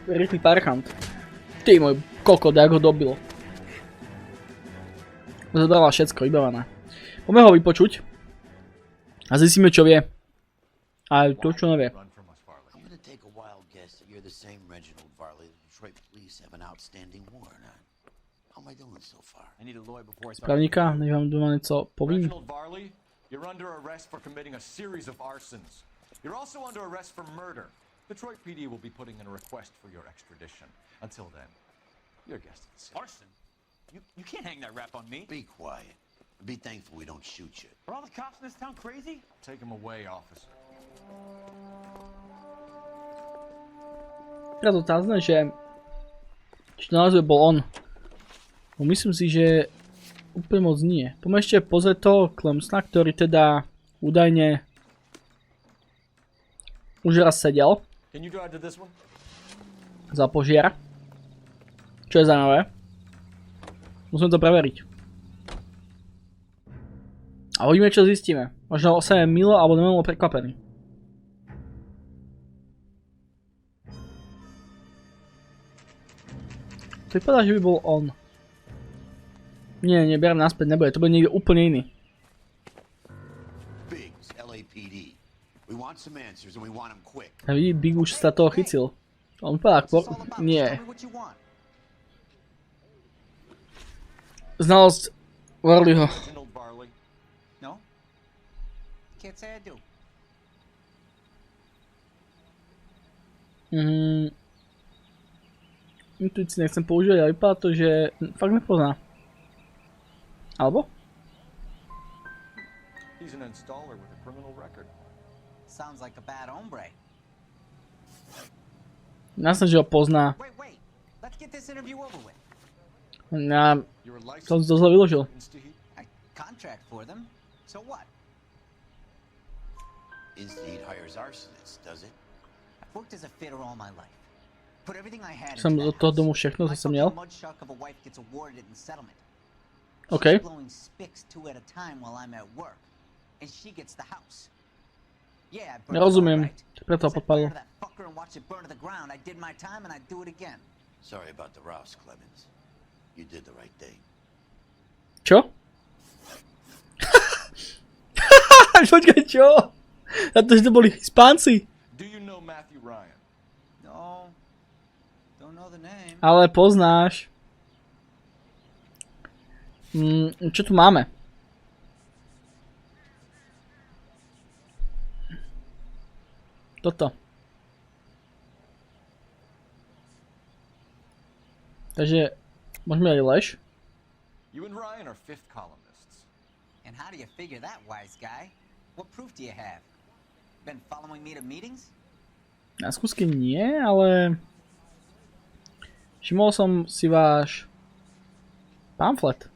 rýchly parchant. Ty môj kokot, jak ho dobilo. Zobrala všetko, vybavené. Poďme ho vypočuť. A zistíme, čo vie. A to, čo nevie. Právnika, než vám doma niečo povím. You're under arrest for committing a series of arsons. You're also under arrest for murder. Detroit PD will be putting in a request for your extradition. Until then, you're a guest of the city. Arson? You can't hang that rap on me. Be quiet. Be thankful we don't shoot you. Are all the cops in this town crazy? Take him away, officer. Teraz otázne, že či to naozaj bol on. No myslím si, že úplne moc nie. Poďme ešte pozrieť toho Clemsona, ktorý teda údajne už raz sedel za požiar. Čo je zaujímavé. Musím to preveriť. A uvidíme, čo zistíme. Možno sa je milo alebo nemilo prekvapený. To vypadá, že by bol on. Nie, beriem naspäť, nebude, to bude niekde úplne iný. A vidí, Big už sa toho chytil. On vypadá ako... Nie. Znalosť Warleyho. Intuícii nechcem používať, ale vypadá to, že fakt nepozná. Albo? He's an installer with a criminal record. Sounds like a bad hombre. Jasne, že ho pozná. Wait. Let's get this interview over with. Ja som si to zle vyložil. I contract for them. So what? Instead hires arsonists, does it? I've worked as a fitter all my life. Put everything I had Som do toho domu všechno, co som měl. OK. Nerozumiem, preto ho podpadol. Čo? Počkaj, čo? Na to, že to boli Hispánci. Ale poznáš. Čo tu máme? Toto. Takže môžeme aj lež. You and Ryan are fifth columnists. And how do you figure that, wise guy? What proof do you have? Been following me to meetings? Na skúsky nie, ale všimol som si váš pamflet.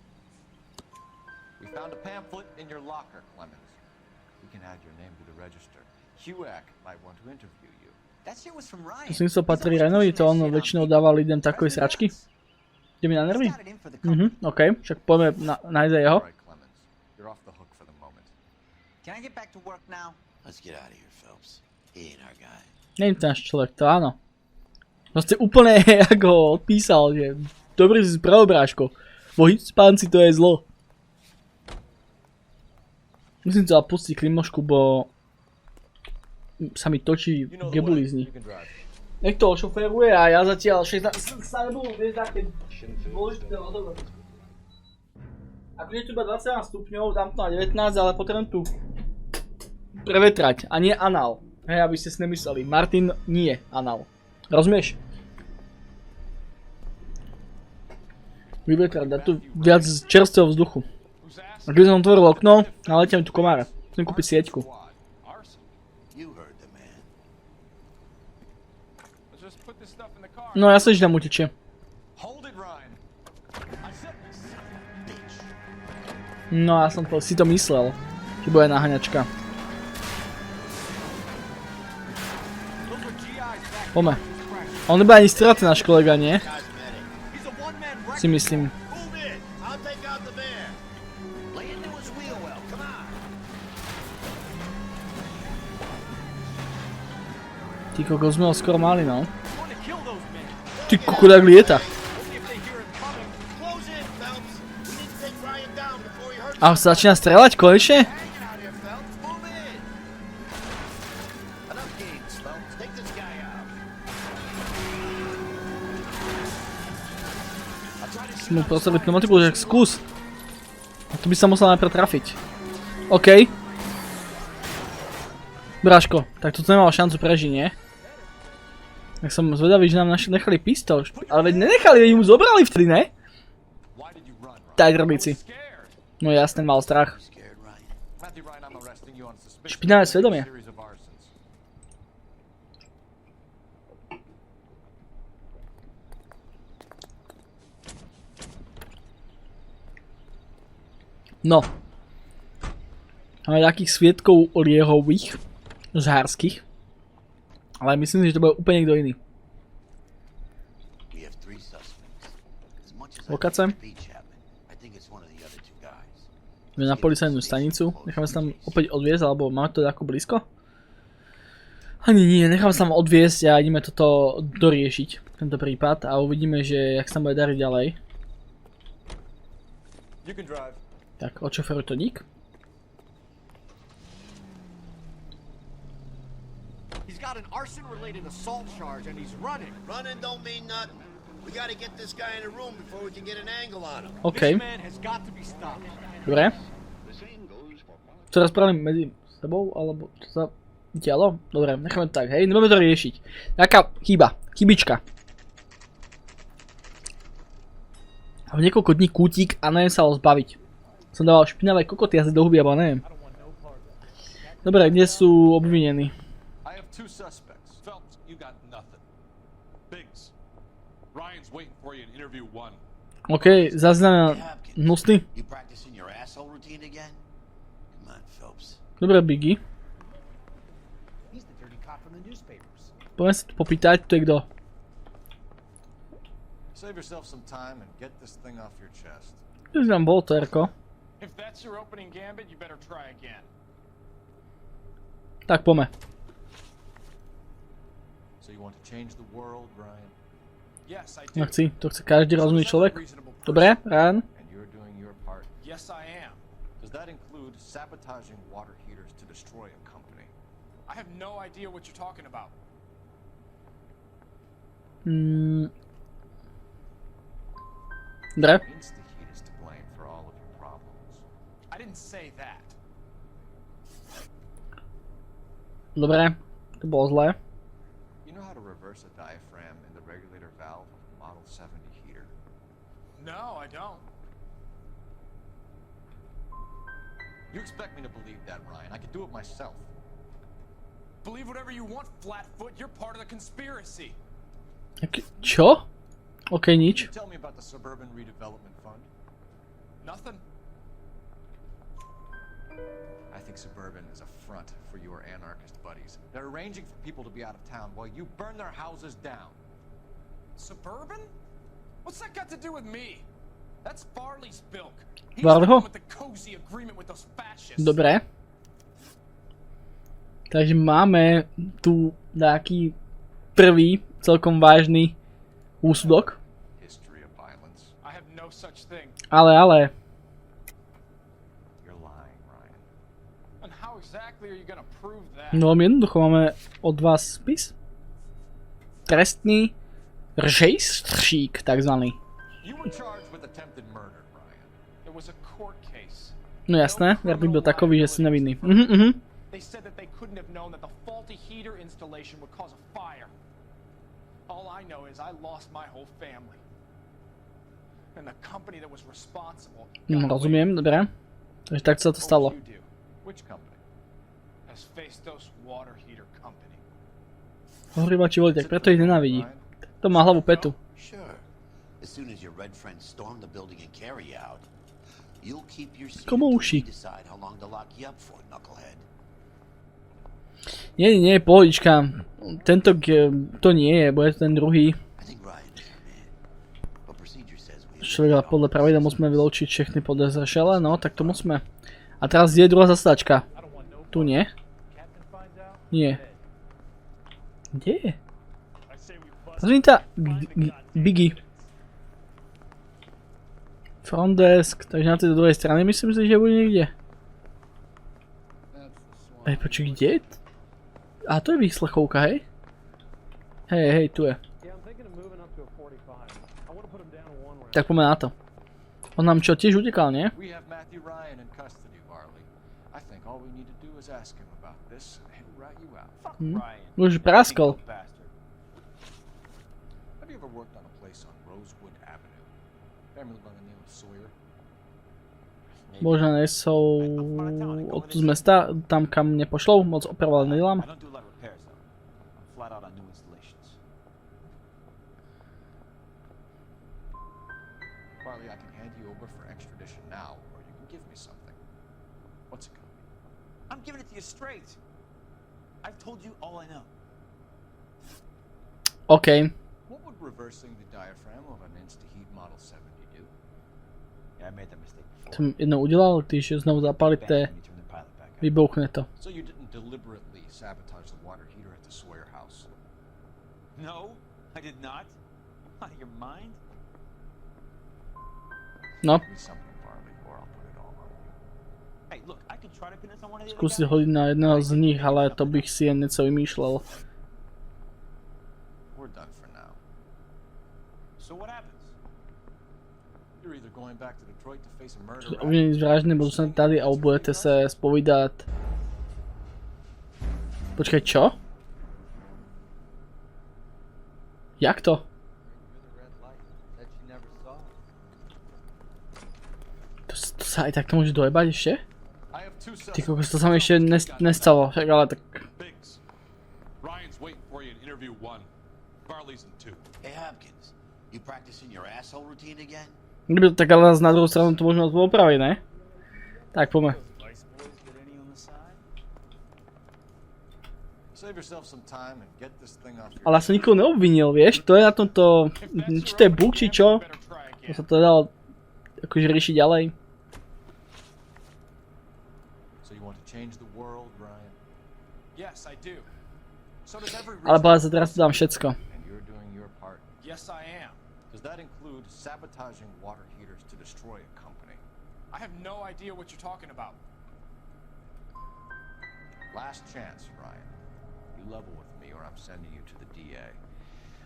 We found a pamphlet in your locker, Clemens. We can add your name to the register. Huac might want to interview you. That shit was from Ryan. Myslím, že to patrí Ryanovi, to on väčšinou dával ľuďom takové sračky. Ide mi na nervy? OK, však poďme nájsť aj jeho. Can I get back to work now? Let's get out of here, Phelps. He ain't our guy. Nie je to náš človek, to áno. Proste úplne ako ho odpísal, že dobrý si spravil, bráško. Vo Hispánci to je zlo. Musím sa pustiť klimošku, bo sa mi točí gebulizni. Nech to ošoféruje a ja zatiaľ sa nebudú viesť také dôležité rozhodnutie. Ako je tu iba 21 stupňov, dám to na 19, ale potrebujem tu prevetrať a nie anál. Hej, aby ste si nemysleli. Martin nie anál. Rozumieš? Vyvetrať, dať tu viac čerstvého vzduchu. A keď som otvoril okno, naletia mi tu komára. Musím kúpiť sieťku. No ja sa, že tam utečie. No ja som si to myslel, že bude naháňačka. Poďme. On nebude ani strelať náš kolega, nie? Si myslím. Ty kokos sme ho skoro mali, no. Ty kokos, jak lieta. A sa začína strelať konečne? Som mu postavil pneumatiku, že skús. A tu by sa musel najprv trafiť. OK. Bráško, tak toto nemal šancu prežiť, nie? Tak som zvedavý, že nám nechali pistol. Ale veď nenechali, veď mu zobrali vtedy, ne? Tak, robici. No jasne, mal strach. Špinavé svedomie. No. Máme takých sviedkov liehových, žhárskych. Ale myslím si, že to bude úplne niekto iný. Lokace. Ideme na policajnú stanicu. Necháme sa tam opäť odviesť, alebo máme to ako blízko? Ani nie, necháme sa tam odviesť a ideme toto doriešiť, tento prípad. A uvidíme, že jak sa bude dariť ďalej. Tak, odšoferuj to dík. He's got an arson-related assault charge and he's running. Running don't mean nothing. We gotta get this guy in a room before we can get an angle on him. OK. This man has got to be stopped. Dobre. Čo rozprávame medzi sebou, alebo čo sa dialo? Dobre, necháme to tak, hej, nebudeme to riešiť. Taká chyba, chybička. A v niekoľko dní kútik a neviem sa ho zbaviť. Som dával špinavé kokoty asi do huby, alebo neviem. Dobre, kde sú obvinení? OK, zaznamená hnusný. Dobre, Biggie. Poďme sa tu popýtať, to je kto? Kde si tam bol, to Erko? Tak, poďme. No chci, to chce každý rozumný človek. Dobre, Ryan. Yes, I am. Does that include sabotaging water heaters to destroy a company? I have no idea what you're talking about. Dobre. Insta-heat is to blame for all of your problems. I didn't say that. Dobre, to bolo zlé. You know how to reverse a diaphragm in the regulator valve of a Model 70 heater? No, I don't. You expect me to believe that, Ryan? I could do it myself. Believe whatever you want, Flatfoot. You're part of the conspiracy. Čo? OK, nič. Tell me about the Suburban Redevelopment Fund. Nothing. I think Suburban is a front for your anarchist buddies. They're arranging for people to be out of town while you burn their houses down. Suburban? What's that got to do with me? That's Farley's bilk. Varho? With the cozy agreement with those fascists. Dobre. Takže máme tu nejaký prvý celkom vážny úsudok. Ale. No jednoducho máme od vás spis. Trestný rejstřík, takzvaný. No jasné, verdikt byl takový, že si nevinný. They said that they couldn't have known that the faulty heater installation would cause a fire. All I know is I lost my whole family. And the company that was responsible. Rozumiem, dobre. Takže tak sa to stalo. Which company? Has faced those water heater company. Ohrívači vody, tak preto ich nenávidí. To má hlavu petu. Sure. As soon as your red friends storm the building and carry out, you'll keep your seat Komu until uši? we decide how long to lock you up for, knucklehead. Nie, pohodička. Tento to nie je, bude to ten druhý. Človek podľa pravidla musíme vylúčiť všechny podezřelé, no tak to musíme. A teraz je druhá zastačka. Tu nie? Nie. Kde je? Pozrite tá Biggie. Front desk, takže na tej druhej strane myslím si, že bude niekde. Počuj, kde je? A to je výslechovka, hej? Hej, tu je. Tak poďme na to. On nám čo, tiež utekal, nie? Už praskol. Možno nie sú od z mesta, tam kam nepošlou, moc operovali nedelám. I'm giving it to you straight. I've told you all I know. OK. What would reversing the diaphragm of an Insta-Heat Model 70 do? Yeah, I made that mistake before. Som jednou udělal, když znovu zapalíte, vybouchne to. So you didn't deliberately sabotage the water heater at the Sawyer house? No, I did not. Out of your mind? No. Hey, look, I could try to pin this on one of the other Skúsiť guys. hodiť na jedného z nich, ale to bych si jen něco vymýšlel. We're done for now. So what happens? You're either going back to Detroit to face a murder. Obvinení z vraždy budú sa tady a budete se spovídat. Počkaj, čo? Jak to? To sa aj takto môže dojebať ešte? Ty kokos, to sa mi ešte nestalo, však ale tak... Ryan's waiting for you in interview 1. Farley's in 2. Hey Hopkins, you practicing your asshole routine again? Kdyby to tak ale na druhou stranu to môžeme opraviť, ne? Tak poďme. Ale ja som nikoho neobvinil, vieš? To je na tomto... Či to je bug, či čo? To sa to dalo akože riešiť ďalej. Ale bále sa teraz tu dám všetko. Yes, I am. Does that include sabotaging water heaters to destroy a company? I have no idea what you're talking about. Last chance, Ryan. You level with me or I'm sending you to the DA.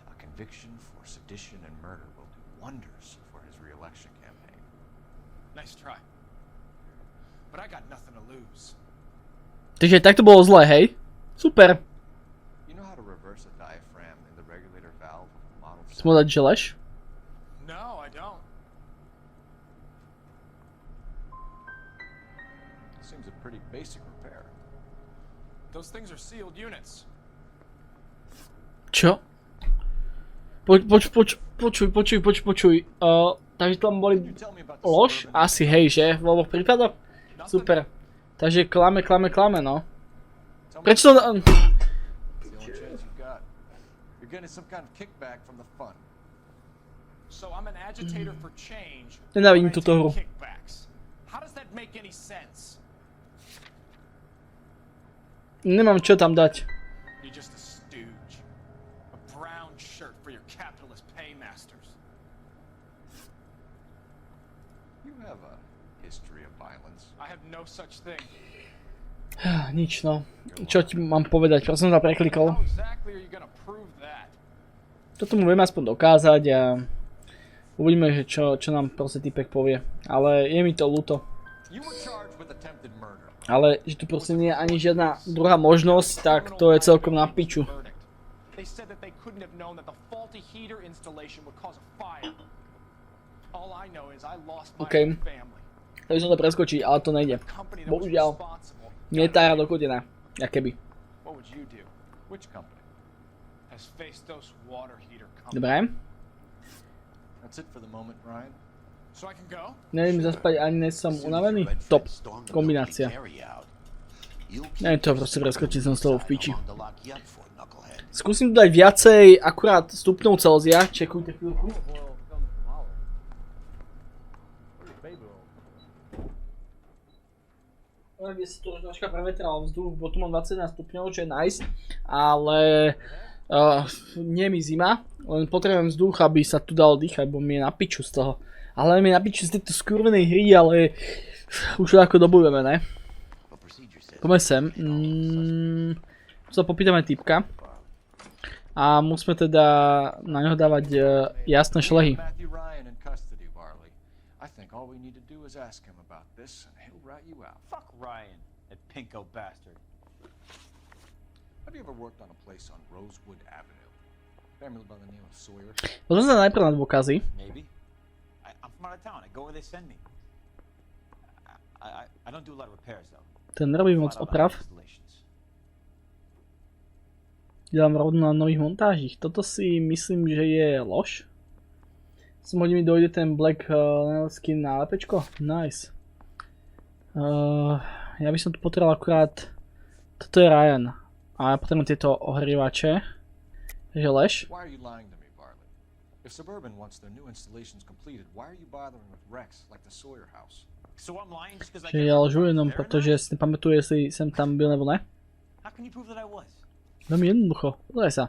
A conviction for sedition and murder will do wonders for his re-election campaign. Nice try. But I got nothing to lose. Takže tak to bolo zlé, hej? Super. You know how to reverse a diaphragm in the regulator valve of a model? Smol dať želeš? No, I don't. Seems a pretty basic repair. Those things are sealed units. Čo? Počuj. Takže tam boli lož? Asi hej, že? V oboch prípadoch? Super. Takže klame, no. Prečo to... Nenávidím túto hru. Nemám čo tam dať. You're just a stooge. A brown shirt for your capitalist paymasters. You have a history of violence. I have no such thing. Nič no. Čo ti mám povedať? Proste som to preklikol. How exactly are you gonna prove that? Toto mu vieme aspoň dokázať a uvidíme, že čo nám proste typek povie. Ale je mi to ľúto. Ale že tu proste nie je ani žiadna druhá možnosť, tak to je celkom na piču. They said that they couldn't have known that the faulty heater installation would cause a fire. All I know is I lost my Okay. family. Chcel som to preskočiť, ale to nejde. Bohužiaľ. Nie je tá hra dokotená. Jakéby. What would you do? Which company? Asbestos water heater company. Dobre. That's it for the moment, Ryan. So I can go? Neviem zaspať, ani nie som unavený. Top. Kombinácia. Neviem to proste preskočiť, som z toho v piči. Skúsim tu dať viacej, akurát stupňov Celzia. Čekujte chvíľku. Kde sa tu troška prevetral vzduch, bo tu mám 21 stupňov, čo je nice, ale nie je mi zima, len potrebujem vzduch, aby sa tu dalo dýchať, bo mi je na piču z toho. Ale mi je na piču z tejto skurvenej hry, ale už ako dobujeme, ne? Poďme sem. Sa popýtame typka. A musíme teda na neho dávať jasné šlehy. Fuck Ryan, that pinko bastard. Have you ever worked on a place on Rosewood Avenue? Family by the name of Sawyer? Pozrieme sa najprv na dôkazy. Maybe. I'm from out of town. I go where they send me. I don't do a lot of repairs though. Ten nerobí moc oprav. Dělám rovno na nových montážích. Toto si myslím, že je lož. Som hodí mi dojde ten black skin na lepečko. Nice. Ja by som tu potreboval akurát. Toto je Ryan. A ja potrebujem tieto ohrievače. Takže lež. Why are you lying to me, Barley? If Suburban wants their new installations completed, why are you bothering with Rex like the Sawyer house? So I'm lying just because I Čiže ja lžu jenom, pretože si nepamätujem, jestli som tam byl nebo ne. How can you prove that I was? Veľmi jednoducho. Pozraj sa.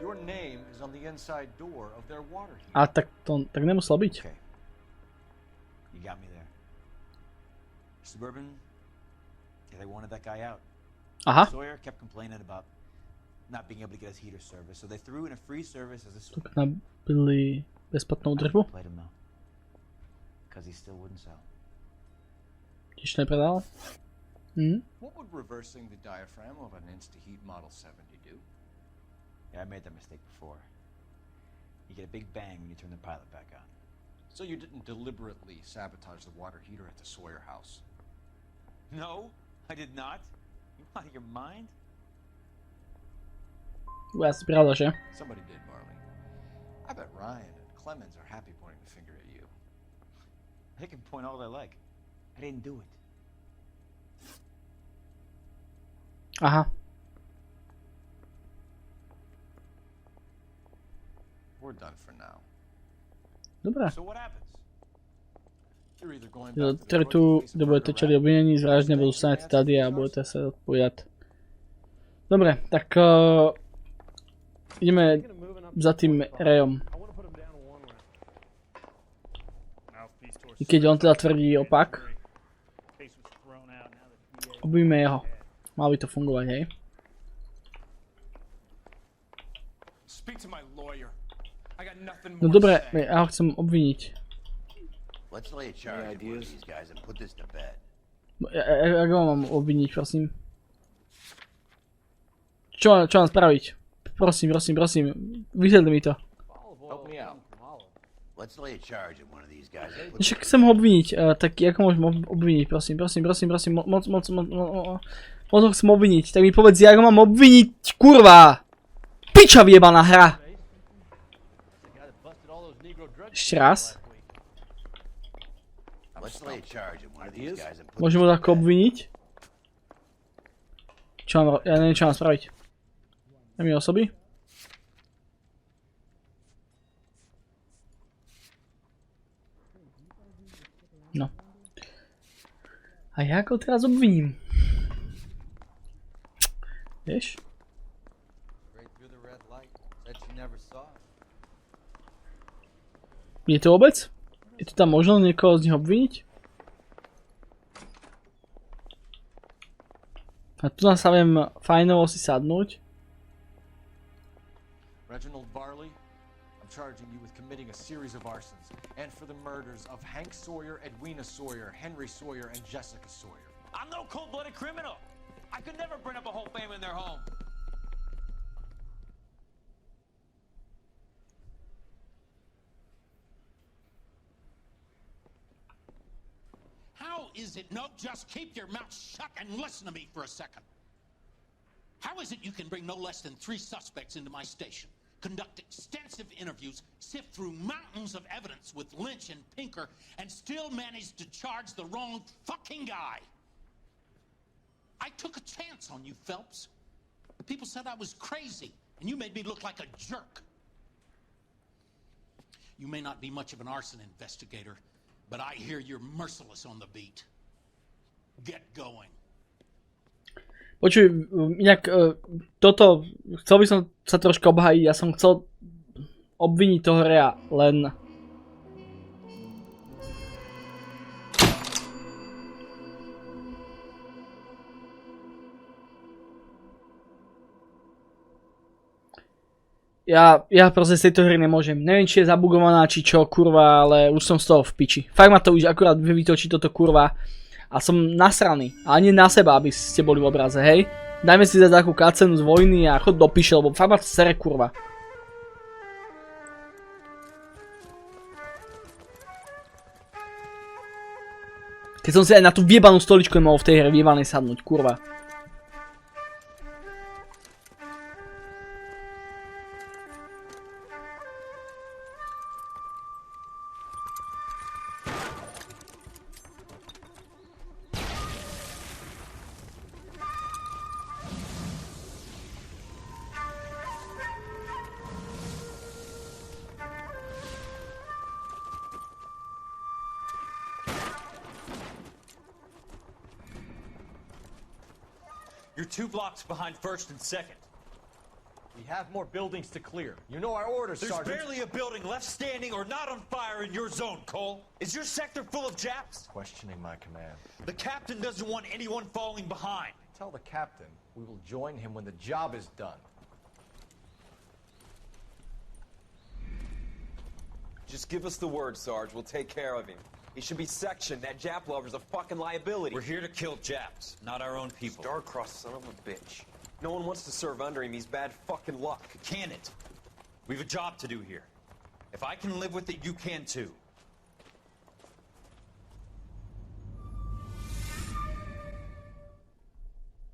Your name is on the inside door of their water heater. A tak to tak nemuselo byť. Okay. You got me there. Suburban, yeah, they wanted that guy out. Aha. Sawyer kept complaining about not being able to get his heater service, so they threw in a free service as a Tak nabili bezplatnou držbu. played him though, because he still wouldn't sell. Tiež nepredal. What would reversing the diaphragm of an Insta-Heat Model 70 do? Yeah, I made that mistake before. You get a big bang when you turn the pilot back on. So you didn't deliberately sabotage the water heater at the Sawyer house? No, I did not. You out of your mind? Ja si pravda, že? Somebody did, Barley. I bet Ryan and Clemens are happy pointing the finger at you. They can point all they like. I didn't do it. Aha. We're done for now. Dobre. So what happens? You're either going back to the Tretu, kde budete čeliť obvinení, zvrážne budú stať tady a budete sa odpovedať. Dobre, tak ideme za tým Rayom. I keď on teda tvrdí opak, obvíme jeho. Mal by to fungovať, hej? No dobre, ja ho chcem obviniť. Jak ho mám obviniť, prosím? Čo mám spraviť? Prosím, vysvetli mi to. Však chcem ho obviniť, tak jak ho môžem obviniť, prosím, moc ho chcem obviniť, tak mi povedz, jak ho mám obviniť, kurva! Piča vyjebaná hra! Ešte raz. Môžem ho tako obviniť? Ja neviem, čo mám spraviť. Daj mi osoby. No. A jak ho teraz obviním? Vieš? Je to vôbec? Je to tam možno niekoho z nich obviniť? A tu nás sa viem fajnovo si sadnúť. Reginald Varley, I'm charging you with committing a series of arsons and for the murders of Hank Sawyer, Edwina Sawyer, Henry Sawyer, and Jessica Sawyer. I'm no cold-blooded criminal. I could never burn up a whole family in their home. How is it? No, just keep your mouth shut and listen to me for a second. How is it you can bring no less than 3 suspects into my station, conduct extensive interviews, sift through mountains of evidence with Lynch and Pinker, and still manage to charge the wrong fucking guy? I took a chance on you, Phelps. People said I was crazy, and you made me look like a jerk. You may not be much of an arson investigator, but I hear you're merciless on the beat. Get going. Počuj, inak toto, chcel by som sa troška obhájiť, ja som chcel obviniť toho Rea, len... Ja proste z tejto hry nemôžem. Neviem, či je zabugovaná, či čo, kurva, ale už som z toho v piči. Fakt ma to už akurát vytočí toto kurva. A som nasraný. A nie na seba, aby ste boli v obraze, hej? Dajme si za takú cutscenu z vojny a chod do piče, lebo fakt ma to sere, kurva. Keď som si aj na tú vjebanú stoličku nemohol v tej hre vjebanej sadnúť, kurva. You're 2 blocks behind 1st and 2nd. We have more buildings to clear. You know our orders, Sergeant. There's barely a building left standing or not on fire in your zone, Cole. Is your sector full of Japs? Questioning my command. The captain doesn't want anyone falling behind. Tell the captain we will join him when the job is done. Just give us the word, Sarge. We'll take care of him. He should be sectioned. That Jap lover's a fucking liability. We're here to kill Japs, not our own people. Star-crossed son of a bitch. No one wants to serve under him. He's bad fucking luck. Can it? We've a job to do here. If I can live with it, you can too.